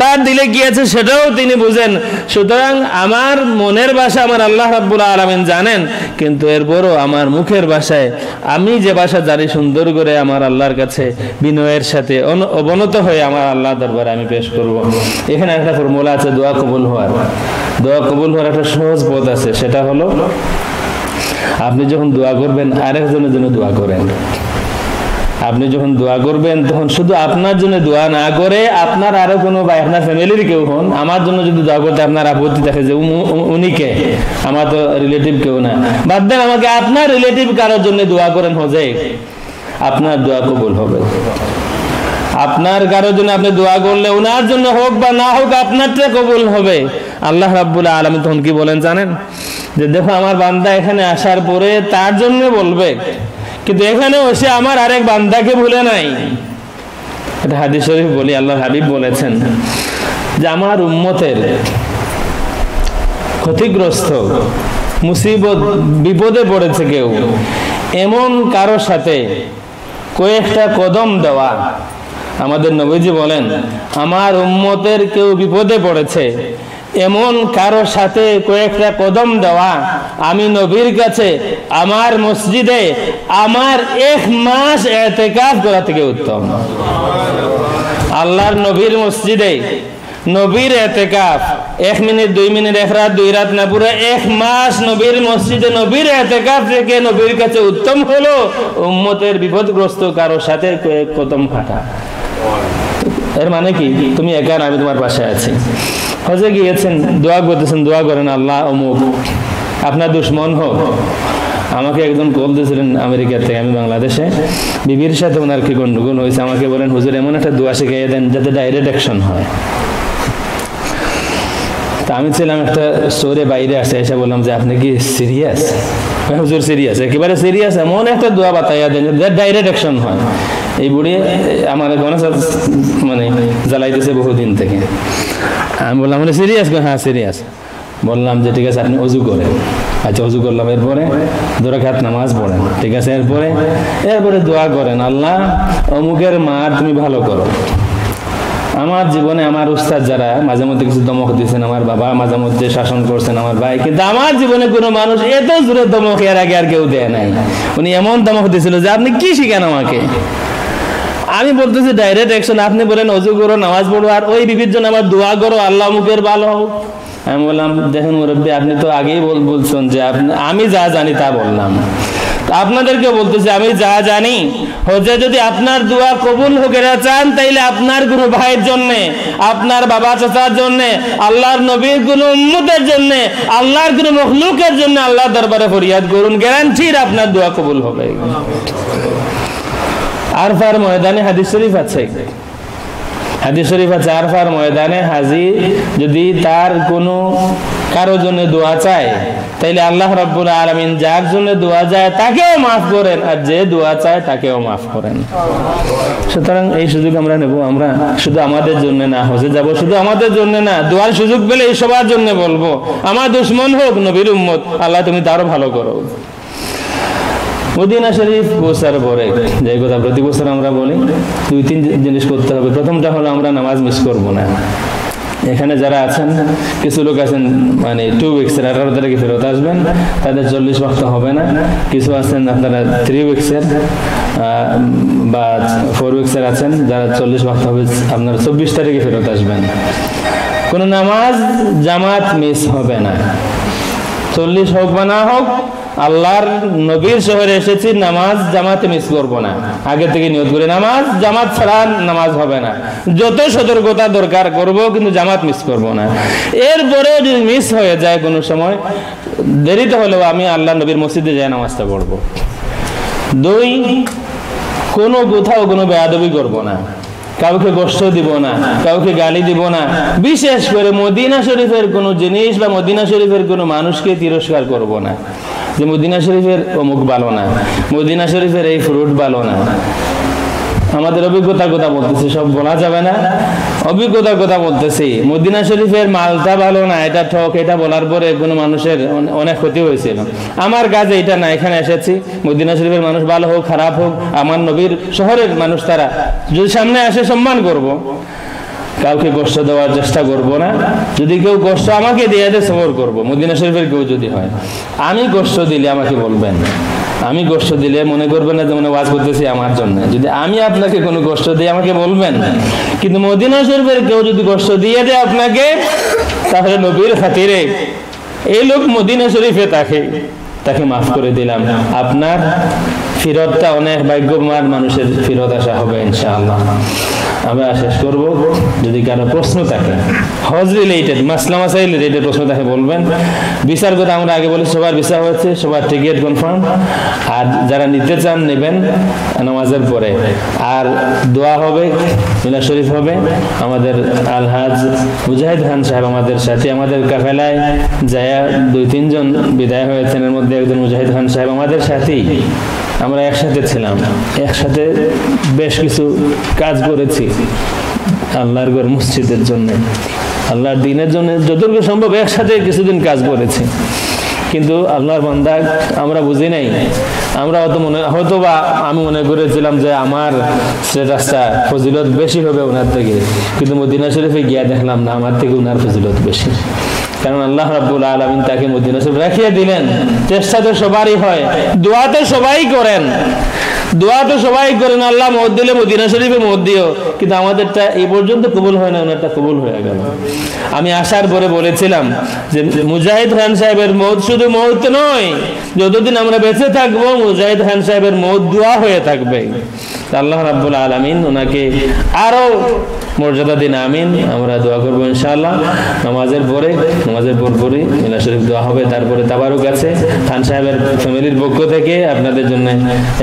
তার দিলে কি আছে সেটাও তিনি বুঝেন সুতরাং আমার মনের ভাষা আমার আল্লাহ রাব্বুল আলামিন জানেন কিন্তু এরপরও আমার মুখের ভাষায় আমি যে ভাষা জানি সুন্দর করে আমার আল্লাহর কাছে বিনয়ের সাথে অবনত হয়ে আমার আল্লাহ দরবারে আমি পেশ করব এখানে একটা ফর্মুলা আছে দোয়া কবুল হওয়ার একটা সহজ পথ আছে সেটা হলো আপনি যখন দোয়া করবেন আরেকজনের জন্য দোয়া করেন আপনি যখন দোয়া করবেন তখন শুধু আপনার জন্য দোয়া না করে আপনার আরো কোনো বা আপনার ফ্যামিলির কেউ হন আমার জন্য যদি দোয়া করতে আপনার আপত্তি থাকে যে উনি কে আমার তো রিলেটিভ কেউ না বাদ দেন আমাকে আপনার রিলেটিভ কারোর জন্য দোয়া করেন হোজে আপনার দোয়া কবুল হবে আপনার কারোর জন্য আপনি দোয়া করলে ওনার জন্য হোক বা না হোক আপনারটা কবুল হবে আল্লাহ রাব্বুল আলামিন তখন কি বলেন জানেন যে দেখো আমার বান্দা এখানে আসার পরে তার জন্য বলবে কিন্তু এখানে এসে আমার আরেক বান্দাকে ভুলে নাই এটা হাদিস শরীফ বলি আল্লাহর হাবিব বলেছেন যে আমার উম্মতের ক্ষতিগ্রস্ত মুসিবত বিপদে পড়েছে কেউ এমন কারোর সাথে কয়েকটা কদম দেওয়া আমাদের নবীজি বলেন আমার উম্মতের কেউ বিপদে পড়েছে এমন কারো সাথে কয়েকটা কদম দেওয়া আমি নবীর কাছে আমার মসজিদে আমার 1 মাস ইতিকাফ করা থেকে উত্তম আল্লাহর নবীর মসজিদে নবীর ইতিকাফ 1 মিনিট 2 মিনিট 1 রাত 2 রাত না পুরো 1 মাস নবীর মসজিদে নবীর ইতিকাফ থেকে নবীর কাছে উত্তম হলো উম্মতের বিপদগ্রস্ত কারো সাথে কয়েক কদম হাঁটা এর মানে কি তুমি একা না আমি তোমার পাশে আছি হজে গিয়েছেন দোয়া করতেছেন দোয়া করেন আল্লাহ অমুক আপনার দুশমন হোক আমাকে একজন কল দিয়েছিলেন আমেরিকা থেকে আমি বাংলাদেশে বিবির সাথে ওনার কি গন্ডগোল হয়েছে আমাকে বলেন হুজুর এমন একটা দোয়া শিখিয়ে দেন যাতে ডাইরেক্ট অ্যাকশন হয় তা আমি ছিলাম একটা স্টোরে বাইরে আসে এসে বললাম যে আপনি কি সিরিয়াস হুজুর সিরিয়াস একেবারে সিরিয়াস এমন একটা দোয়া বাতাইয়া দেন যাতে ডাইরেক্ট অ্যাকশন হয় এই বুড়ি আমার মানে জ্বালাইতেছে বহুদিন থেকে আমি বললাম সিরিয়াস হ্যাঁ সিরিয়াস বললাম যে ঠিক আছে আপনি অজু করেন আচ্ছা অজু করলাম এরপরে 2 রাকাত নামাজ পড়েন ঠিক আছে এরপরে দোয়া করেন আল্লাহ অমুকের মার তুমি ভালো করো আমার জীবনে আমার উস্তাদ যারা মাঝে মধ্যে কিছু দমক দিয়েছেন, আমার বাবা মাঝে মধ্যে শাসন করছেন, আমার ভাই, কিন্তু আমার জীবনে কোনো মানুষ এত জোরে দমক এর আগে আর কেউ দেয় নাই। উনি এমন দমক দিয়েছিল যে আপনি কি শিখেন আমাকে। আমি বলতেছি ডাইরেক্ট অ্যাকশন, আপনি বলেন অজু করো, নামাজ পড়ো, আর ওই বিবির জন্য আমার দোয়া করো আল্লাহ মুখের ভালো হোক। আমি বললাম দেখুন মুরব্বী, আপনি তো আগেই বলছেন যে আমি যা জানি তা বললাম, আপনাদেরকে বলতেছি আমি যা জানি হচ্ছে যদি আপনার দোয়া কবুল হোক চান তাইলে আপনার কোনো ভাইয়ের জন্য, আপনার বাবা চাচার জন্য, আল্লাহর নবীর কোন উম্মতের জন্য, আল্লাহর কোন মখলুকের জন্য আল্লাহর দরবারে ফরিয়াদ করুন, গ্যারান্টির আপনার দোয়া কবুল হবে। আরফার ময়দানে হাদিস শরীফ আছে, হাদিস শরীফ আছে আরফার ময়দানে হাজি যদি তার কোনো কারো জন্য দোয়া চায় তাইলে আল্লাহ রাব্বুল আলামিন যার জন্য দোয়া যায় তাকেও মাফ করেন, আর যে দোয়া চায় তাকেও মাফ করেন। সুতরাং এই সুযোগ আমরা নেব, আমরা শুধু আমাদের জন্য না হজে যাব, শুধু আমাদের জন্য না, দোয়ার সুযোগ পেলে এই সবার জন্য বলবো, আমার দুশমন হোক নবীর উম্মত, আল্লাহ তুমি তারও ভালো করো। মদিনা শরীফ পৌঁছার পরে যে কথা প্রতি বছর আমরা বলি, 2-3 জিনিস করতে হবে। প্রথমটা হলো আমরা নামাজ মিস করব না। এখানে যারা আছেন কিছু লোক আছেন মানে 2 উইকসের 18 তারিখে ফেরত আসবেন, তাদের 40 ওয়াক্ত হবে না। কিছু আছেন আপনারা 3 উইকসের বা 4 উইকসের আছেন যারা 40 ওয়াক্ত হবে, আপনারা 24 তারিখে ফেরত আসবেন। কোন নামাজ জামাত মিস হবে না, 40 হোক বা না হোক, আল্লাহর নবীর শহরে এসেছি, নামাজ জামাতে মিস করব না। আগে থেকে নিয়ত করে নামাজ জামাত ছাড়া নামাজ হবে না, যত সতর্কতা দরকার করব কিন্তু জামাত মিস করব না। এরপরেও যদি মিস হয়ে যায় কোনো সময়, দেরিতে হলেও আমি আল্লাহ নবীর মসজিদে যাই নামাজটা পড়ব। 2, কোনো কোথাও কোনো বেয়াদবি করব না, কাউকে কষ্ট দিব না, কাউকে গালি দিব না, বিশেষ করে মদিনা শরীফের কোনো জিনিস বা মদিনা শরীফের কোনো মানুষকে তিরস্কার করব না, যে মদিনা শরীফের অমুক ভালো না, মদিনা শরীফের এই ফ্রুট ভালো না। আমাদের অভিজ্ঞতার কথা বলতেছি, সব বলা যাবে না, অভিজ্ঞতার কথা বলতেছি। মদিনা শরীফের মালটা ভালো না, এটা ঠক, এটা বলার পরে কোনো মানুষের অনেক ক্ষতি হয়েছিল। আমার কাজে এটা না, এখানে এসেছি, মদিনা শরীফের মানুষ ভালো হোক খারাপ হোক, আমার নবীর শহরের মানুষ তারা যদি সামনে আসে সম্মান করব, কাউকে কষ্ট দেওয়ার চেষ্টা করব না। যদি কেউ কষ্ট আমাকে দিয়ে দেয় সবর করব। মদিনা শরীফের কেউ যদি হয়, আমি কষ্ট দিলে আমাকে বলবেন, আমি কষ্ট দিলে মনে করবেন না যে মনে ওয়াজ করতেছি আমার জন্য। যদি আমি আপনাকে কোনো কষ্ট দিই আমাকে বলবেন, কিন্তু মদিনা শরীফের কেউ যদি কষ্ট দিয়ে দেয় আপনাকে, তাহলে নবীর খাতিরে এই লোক মদিনা শরীফে তাকে মাফ করে দিলাম, আপনার ফিরতটা অনেক ভাগ্যবান মানুষের ফিরত আসা হবে ইনশাআল্লাহ। আমরা শেষ করব, যদি কারো প্রশ্ন থাকে হজ রিলেটেড, মাসলা মাসাইল রিলেটেড প্রশ্ন থাকে বলবেন। ভিসার কথা আমরা আগে বলি, সবার ভিসা হয়েছে, সবার টিকিট কনফার্ম, আর যারা নিতে চান নেবেন নামাজের পরে। আর দোয়া হবে, মিলাদ শরীফ হবে, আমাদের আলহাজ মুজাহিদ খান সাহেব আমাদের সাথে, আমাদের কাফেলায় যায়া 2-3 জন বিদায় হয়েছেন, এর মধ্যে একজন মুজাহিদ খান সাহেব আমাদের সাথেই, আমরা একসাথে ছিলাম, একসাথে বেশ কিছু কাজ করেছি আল্লাহর ঘর মসজিদের জন্য, আল্লাহর দ্বীনের জন্য, যতটুকু সম্ভব একসাথে কিছুদিন কাজ করেছি। কিন্তু আল্লাহর বান্দা আমরা বুঝি নাই, আমরা হয়তো বা আমি মনে করেছিলাম যে আমার স্ট্যাটাসটা ফজিলত বেশি হবে ওনার থেকে, কিন্তু মদিনা শরীফে গিয়া দেখলাম না, আমার থেকে ওনার ফজিলত বেশি। কারণ আল্লাহ রাব্বুল আলামিন তাকে মদিনা শরীফ রাখিয়ে দিলেন। চেষ্টা তো সবারই হয়, দোয়া তো সবাই করেন, দোয়া তো সবাই করেন, আল্লাহ মত দিলে মদিনা শরীফে মত দিও, কিন্তু আমাদেরটা এই পর্যন্ত কবুল হয় না, ওনারটা কবুল হয়ে গেল। আমি আসার পরে বলেছিলাম যে মুজাহিদ খান সাহেবের মত শুধু মত নয়, যতদিন আমরা বেঁচে থাকবো মুজাহিদ খান সাহেবের মত দোয়া হয়ে থাকবে। আল্লাহ রাব্বুল আলামিন ওনাকে আরো মর্যাদা দিন, আমিন। আমরা দোয়া করবো ইনশাআল্লাহ। নামাজের পরপরই মিলাদ শরীফ দোয়া হবে, তারপরে তাবারুক আছে খান সাহেবের ফ্যামিলির পক্ষ থেকে আপনাদের জন্য।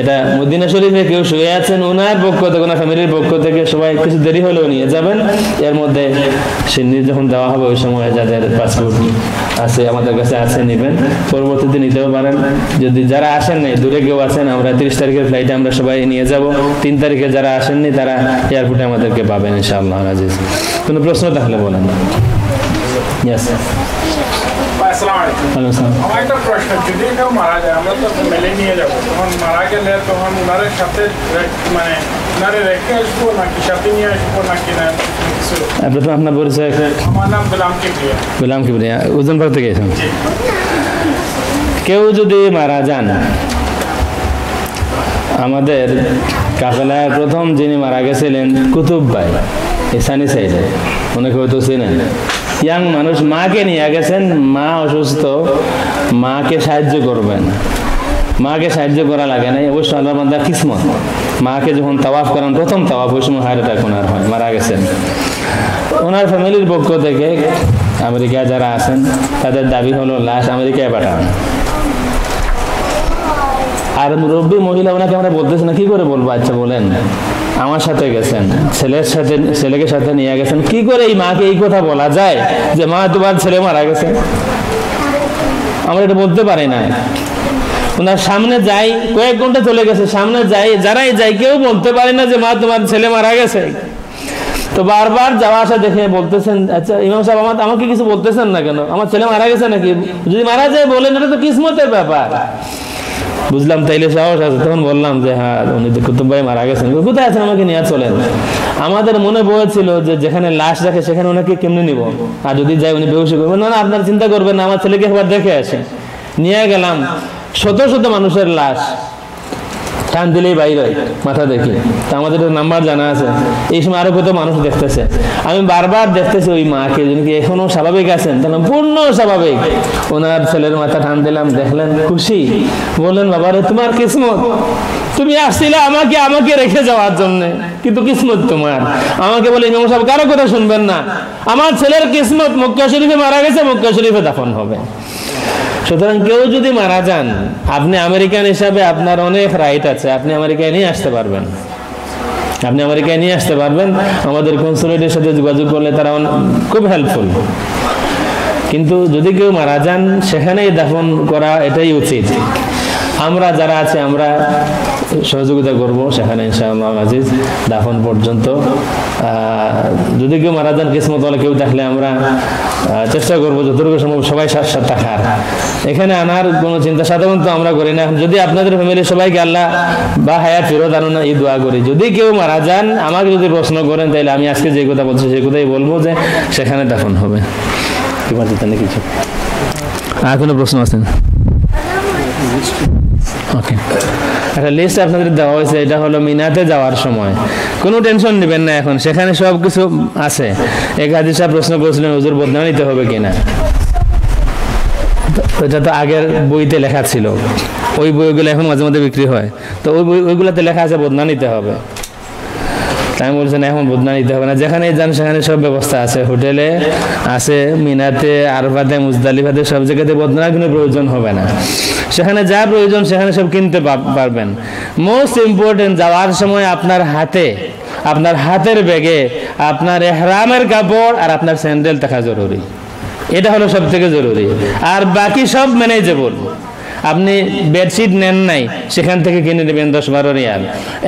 এটা মদিনা শরীফে কেউ শুয়ে আছেন, ওনার পক্ষ থেকে, ওনার ফ্যামিলির পক্ষ থেকে সবাই কিছু দেরি হলেও নিয়ে যাবেন। এর মধ্যে সিন্নি যখন দেওয়া হবে ওই সময় যাদের পাসপোর্ট আছে আমাদের কাছে আছে নেবেন, পরবর্তীতে নিতেও পারেন। যদি যারা আসেন নাই, দূরে কেউ আছেন, আমরা 30 তারিখের ফ্লাইটে আমরা সবাই নিয়ে যাব। 3 তারিখে যারা আসেননি তারা এয়ারপোর্টে আমাদেরকে পাবেন ইনশাআল্লাহ। আজিজ, কোনো প্রশ্ন থাকলে বলেন। ইয়েস। আসসালামু আলাইকুম। আমার একটা প্রশ্ন, যদি কেউ মারা যায়, আমরা তো মেলে নিয়ে যাবো, তখন মারা গেলে তখন ওনারের সাথে মানে ওনারে রেখে আসবো নাকি সাথে নিয়ে আসবো নাকি না কিছু? প্রথম আপনার পরিচয়? আমার নাম গোলাম কিবরিয়া। গোলাম কিবরিয়া, ওজনপাড়া থেকে এসেছেন। কেউ যদি মারা যান, আমাদের কাফেলায় প্রথম যিনি মারা গেছিলেন কুতুব ভাই, ইসানি সাইডে, অনেকে হয়তো চেনেন। ইয়াং মানুষ, মাকে নিয়ে গেছেন, মা অসুস্থ, মাকে সাহায্য করবেন। মাকে সাহায্য করা লাগে না, অবশ্য আল্লাহ বান্দা কিসমত। মাকে যখন তাওয়াফ করেন, প্রথম তাওয়াফ, ওই সময় হার্ট অ্যাটাক ওনার হয়, মারা গেছেন। ওনার ফ্যামিলির পক্ষ থেকে আমেরিকায় যারা আছেন তাদের দাবি হলো লাশ আমেরিকায় পাঠান। আর মুরব্বী মহিলা ওনাকে আমরা বলতেছি না, কি করে বলবো? আচ্ছা বলেন, আমার সাথে গেছেন, ছেলেকে সাথে নিয়ে গেছেন, কি করে এই মাকে এই কথা বলা যায় যে মা তোমার ছেলে মারা গেছে? আমরা এটা বলতে পারি না। ওনার সামনে যাই, কয়েক ঘন্টা চলে গেছে, সামনে যাই, যারাই যাই, কেউ বলতে পারে না যে মা তোমার ছেলে মারা গেছে। তো বারবার যাওয়া আসা দেখে বলতেছেন, আচ্ছা ইমাম সাহেব আমাকে কিছু বলতেছেন না কেন? আমার ছেলে মারা গেছে নাকি? যদি মারা যায় বলেন, এটা তো কিসমতের ব্যাপার। বুঝলাম, তাইলে সাহস আছে। তখন বললাম যে হ্যাঁ, উনি কুতুব ভাই মারা গেছেন, কোথায় আছেন, আমাকে নিয়ে চলেন। আমাদের মনে বলেছিল যে যেখানে লাশ রাখে সেখানে ওনাকে কেমনে নিব, আর যদি যাই উনি বেহুশি করবেন। না, আপনার চিন্তা করবেন না, আমার ছেলেকে একবার দেখে আসে। নিয়ে গেলাম, শত শত মানুষের লাশ, টান দিলেই বাইরে মাথা দেখি। তা আমাদের নাম্বার জানা আছে, এই সময় আরো কত মানুষ দেখতেছে। আমি বারবার দেখতেছি ওই মাকে, যিনি এখনো স্বাভাবিক আছেন, তাহলে পূর্ণ স্বাভাবিক। ওনার ছেলের মাথা টান দিলাম, দেখলেন, খুশি। বললেন, বাবারে তোমার কিসমত, তুমি আসছিলে আমাকে রেখে যাওয়ার জন্য, কিন্তু কিসমত তোমার। আমাকে বলে, ইমাম সাহেব কারো কথা শুনবেন না, আমার ছেলের কিসমত মক্কা শরীফে মারা গেছে, মক্কা শরীফে দাফন হবে। সুতরাং কেউ যদি মারা যান, আপনি আমেরিকান হিসাবে আপনার অনেক রাইট আছে, আপনি আমেরিকায় নিয়ে আসতে পারবেন। আমাদের কনসুলেটের সাথে যোগাযোগ করলে তারা খুব হেল্পফুল। কিন্তু যদি কেউ মারা যান, সেখানেই দাফন করা এটাই উচিত। আমরা যারা আছে আমরা সহযোগিতা করব সেখানে ইনশাআল্লাহ আজিজ, দাফন পর্যন্ত। যদি কেউ মারা যান কিসমত ওয়ালা কেউ থাকলে আমরা চেষ্টা করবো যতটুকু সম্ভব সবাই সাথে থাকার। এখানে আনার কোনো চিন্তা সাধারণত আমরা করি না। যদি আপনাদের ফ্যামিলি সবাইকে আল্লাহ বা হায়াত ফেরত আনুন, এই দোয়া করি। যদি কেউ মারা যান, আমাকে যদি প্রশ্ন করেন, তাহলে আমি আজকে যে কথা বলছি সেই কথাই বলবো, যে সেখানে দাফন হবে। কিছু আর কোনো প্রশ্ন আছে? ওকে, একটা লিস্ট আপনাদের দেওয়া হয়েছে, এটা হলো মিনাতে যাওয়ার সময়। কোনো টেনশন নেবেন না, এখন সেখানে সব কিছু আছে। এক হাদিস সাহেব প্রশ্ন করেছিলেন, হুজুর বদনা নিতে হবে কিনা। এটা তো আগের বইতে লেখা ছিল, ওই বইগুলো এখন মাঝে মধ্যে বিক্রি হয়, তো ওইগুলোতে লেখা আছে বদনা নিতে হবে। আমি বলছেন এখন বদনা নিতে হবে না, যেখানে যান সেখানে সব ব্যবস্থা আছে, হোটেলে আছে, মিনাতে, আরফাতে, মুজদালিফাতে, সব জায়গাতে বদনার কোনো প্রয়োজন হবে না। সেখানে যা প্রয়োজন সেখানে সব কিনতে পারবেন। মোস্ট ইম্পর্টেন্ট, যাওয়ার সময় আপনার হাতের ব্যাগে আপনার ইহরামের কাপড় আর আপনার স্যান্ডেল থাকা জরুরি। এটা হলো সব থেকে জরুরি, আর বাকি সব ম্যানেজেবল। আপনি বেডশিট নেন নাই, সেখান থেকে কিনে নেবেন 10-12 রিয়াল।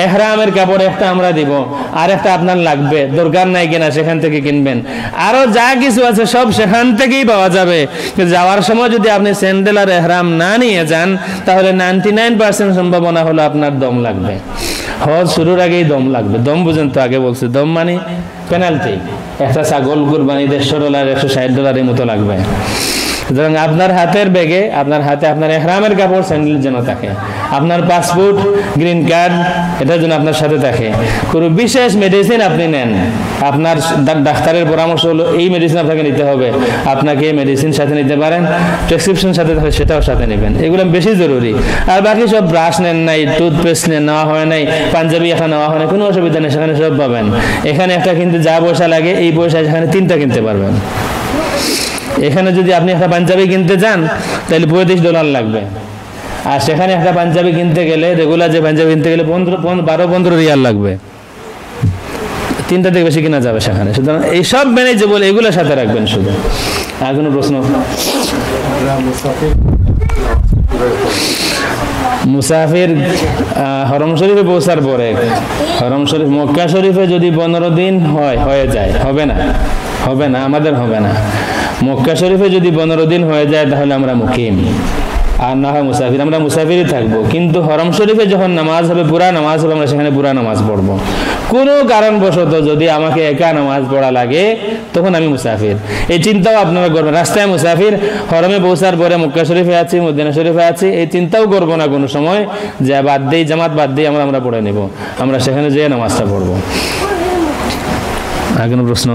ইহরামের কাপড় একটা আমরা দিব, আর একটা আপনার লাগবে, দরকার নাই কিনা সেখান থেকে কিনবেন। আরো যা কিছু আছে সব সেখান থেকেই পাওয়া যাবে। যাওয়ার সময় যদি আপনি স্যান্ডেল আর ইহরাম না নিয়ে যান, তাহলে 99% সম্ভাবনা হলো আপনার দম লাগবে। হজ শুরুর আগেই দম লাগবে। দম বুঝেন তো, আগে বলছি, দম মানে পেনাল্টি। একটা ছাগল কুরবানি $150 $160 মতো লাগবে। সুতরাং আপনার হাতের ব্যাগে আপনার ইহরামের কাপড়, স্যান্ডেল যেন থাকে, আপনার পাসপোর্ট, গ্রিন কার্ড, এটার জন্য আপনার সাথে থাকে। কোনো বিশেষ মেডিসিন আপনি নেন, আপনার ডাক্তারের পরামর্শ হলো এই মেডিসিন আপনাকে নিতে হবে, আপনাকে মেডিসিন সাথে নিতে পারেন। প্রেসক্রিপশন সাথে থাকে, সেটাও সাথে নেবেন, এগুলো বেশি জরুরি। আর বাকি সব ব্রাশ নেন নাই, টুথপেস্ট নেওয়া হয় নাই, পাঞ্জাবি একটা নেওয়া হয় না, কোনো অসুবিধা নেই, সেখানে সব পাবেন। এখানে একটা কিনতে যা পয়সা লাগে, এই পয়সায় সেখানে 3টা কিনতে পারবেন। এখানে যদি আপনি একটা পাঞ্জাবি কিনতে চান, তাহলে $35 লাগবে। আর সেখানে একটা পাঞ্জাবি কিনতে গেলে, রেগুলার যে পাঞ্জাবি কিনতে গেলে 12-15 রিয়াল লাগবে। 3টা থেকে বেশি কিনা যাবে সেখানে। সুতরাং এইসব ম্যানেজেবল, এগুলো সাথে রাখবেন শুধু। আর কোনো প্রশ্ন? মুসাফির হরম শরীফে পৌঁছার পরে, হরম শরীফ মক্কা শরীফে যদি 15 দিন হয়ে যায়, হবে না, আমাদের হবে না। মক্কা শরীফে যদি 15 দিন হয়ে যায় তাহলে আমরা মুকিম, আর না হয় মুসাফির। আমরা মুসাফিরই থাকবো, কিন্তু হরম শরীফে যখন নামাজ হবে, পুরা নামাজ হবে, আমরা সেখানে পুরা নামাজ পড়বো। কোনো কারণবশত যদি আমাকে একা নামাজ পড়া লাগে তখন আমি মুসাফির। এই চিন্তাও আপনারা করবেন। রাস্তায় মুসাফির, হরমে পৌঁছার পরে মক্কা শরীফে আছি, মদিনা শরীফে আছি, এই চিন্তাও করবো না কোনো সময় যে বাদ দেই, জামাত বাদ দেই, আমরা পড়ে নেব। আমরা সেখানে যেয়ে নামাজটা পড়বো। আর কোনো প্রশ্ন?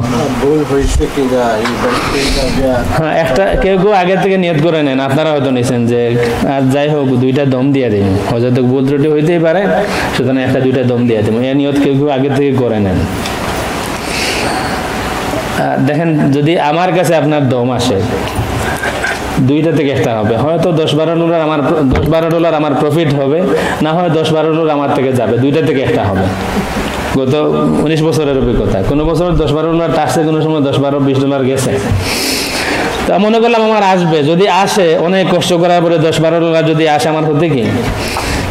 হ্যাঁ, একটা কেউ আগে থেকে নিয়ত করে নেন, আপনারা হয়তো নিয়েছেন যে আর যাই হোক 2টা দম দিয়ে দিন, হয়তো ভুল ত্রুটি হইতেই পারে, সুতরাং 1-2টা দম দিয়ে দিব, এই নিয়ত কেউ আগে থেকে করে নেন। দেখেন, যদি আমার কাছে আপনার দম আসে 2টা থেকে 1টা হবে, হয়তো $10-12 আমার প্রফিট হবে, না হয় $10-12 আমার থেকে যাবে, 2টা থেকে 1টা হবে। গত 19 বছরের অভিজ্ঞতা, কোনো বছর $10-12 টাকছে, কোনো সময় $10-20 গেছে। তা মনে করলাম আমার আসবে, যদি আসে, অনেক কষ্ট করার পরে $10-12 যদি আসে, আমার হতে কি?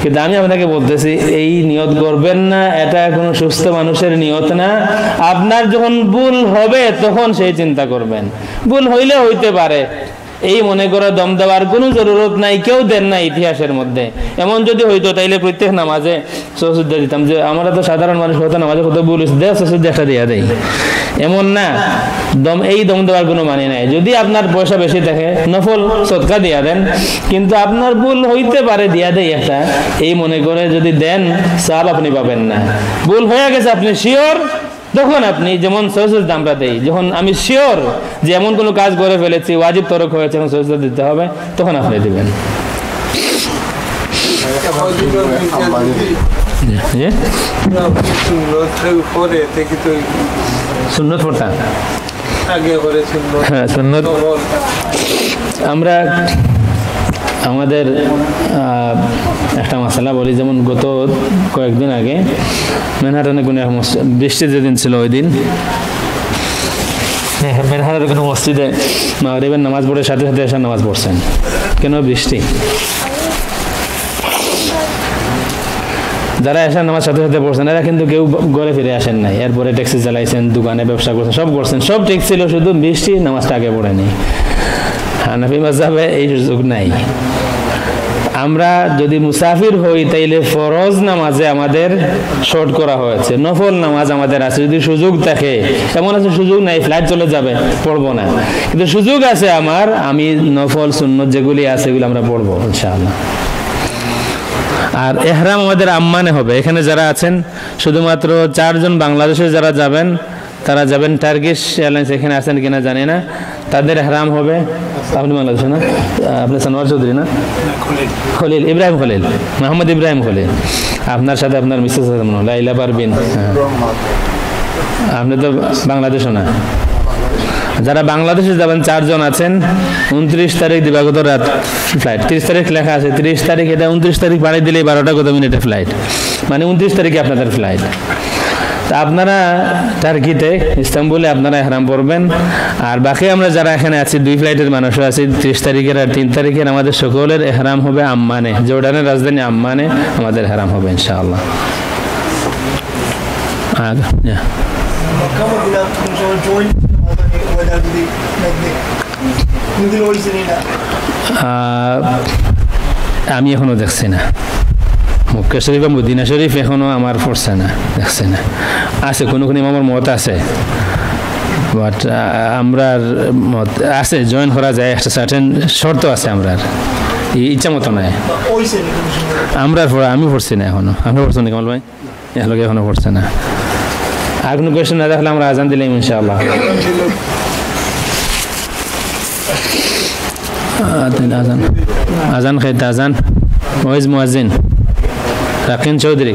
কিন্তু আমি আপনাকে বলতেছি, এই নিয়ত করবেন না, এটা কোনো সুস্থ মানুষের নিয়ত না। আপনার যখন ভুল হবে তখন সেই চিন্তা করবেন। ভুল হইলে হইতে পারে, এই মনে করে দম দেওয়ার কোনো জরুরত নাই, কেউ দেন না ইতিহাসের মধ্যে। এমন যদি হইতো তাইলে প্রত্যেক নামাজে সসুদ্ধা দিতাম, যে আমরা তো সাধারণ মানুষ, হয়তো নামাজে কত ভুল দেয়, সসুদ্ধা একটা দিয়া দেয়, এমন না। এই দম দেওয়ার কোনো মানে নাই। যদি আপনার পয়সা বেশি থাকে, নফল সদকা দিয়া দেন, কিন্তু আপনার ভুল হইতে পারে, দিয়া দেয় একটা, এই মনে করে যদি দেন, সওয়াব আপনি পাবেন না। ভুল হয়ে গেছে, আপনি শিওর, তখন আপনি যেমন সহজে আমরা দেই, যখন আমি শিওর যে এমন কোনো কাজ করে ফেলেছি, ওয়াজিব তরক হয়েছে, এখন সহজে দিতে হবে, তখন আপনি দিবেন। সুন্নত পড়তাম, হ্যাঁ সুন্নত। আমরা আমাদের একটা মশলা বলি, যেমন গত কয়েকদিন আগে মেনহাটনে কোনো বৃষ্টি যেদিন ছিল, ওই দিন মেনহাটের কোনো মসজিদে মাগরিবের নামাজ পড়ে সাথে সাথে এসে নামাজ পড়ছেন। কেন? বৃষ্টি। যারা এসার নামাজ সাথে সাথে পড়ছেন, এরা কিন্তু কেউ ঘরে ফিরে আসেন নাই, এরপরে ট্যাক্সি চালাইছেন, দোকানে ব্যবসা করছেন, সব করছেন, সব ঠিক ছিল, শুধু বৃষ্টি, নামাজটা আগে পড়েনি। হানাফি মাযহাবে এই সুযোগ নাই। আমরা যদি মুসাফির হই তাইলে ফরজ নামাজে আমাদের শর্ট করা হয়েছে, নফল নামাজ আমাদের আছে। যদি সুযোগ থাকে, এমন আছে সুযোগ নাই, ফ্লাইট চলে যাবে, পড়বো না, কিন্তু সুযোগ আছে আমার, আমি নফল সুন্নত যেগুলি আছে এগুলো আমরা পড়বো ইনশাআল্লাহ। আর ইহরাম আমাদের আম্মানে হবে। এখানে যারা আছেন শুধুমাত্র 4 জন বাংলাদেশে যারা যাবেন, তারা যাবেন টার্কিশ এয়ারলাইন্স, এখানে আছেন কিনা জানি না, তাদের ইহরাম হবে। আপনি বাংলাদেশে না? আপনি সানোয়ার চৌধুরী না? খলিল, ইব্রাহিম খলিল, মোহাম্মদ ইব্রাহিম খলিল। আপনার সাথে আপনার মিসেস আছে মনে হয়, লাইলা পারবিন। আপনি তো বাংলাদেশও না। যারা বাংলাদেশে যাবেন 4 জন আছেন, 29 তারিখ দিবাগত রাত ফ্লাইট, 30 তারিখ লেখা আছে, 30 তারিখ, এটা 29 তারিখ বাড়ি দিলেই 12টা কত মিনিটে ফ্লাইট, মানে 29 তারিখে আপনাদের ফ্লাইট। তা আপনারা টার্কিতে, ইস্তাম্বুলে আপনারা ইহরাম পড়বেন। আর বাকি আমরা যারা এখানে আছি, 2 ফ্লাইটের মানুষও আছি, 30 তারিখের আর 3 তারিখের আমাদের সকলের ইহরাম হবে আম্মানে, জর্ডানের রাজধানী আম্মানে আমাদের ইহরাম হবে ইনশাআল্লাহ। আমি এখনো দেখছি না, মক্কা শরীফ বা মদিনা শরীফ এখনো আমার পড়ছে না, দেখছে না। আছে কোনো কোনো আমার মত আছে, বাট আমরা মত আছে, জয়েন করা যায়, একটা সার্টেন শর্ত আছে, আমরা ইচ্ছা মতো নাই। আমরা আমি পড়ছি না এখনো। আপনি পড়ছেন না কামাল ভাই? এগুলোকে এখনো পড়ছে না। আর কোনো কোয়েশ্চেন না দেখলে আমরা আজান দিলাম ইনশাআল্লাহ। আজান আজান খাইতে আজান ওয়াইজ মুয়াজ্জিন রাকিন চৌধুরী।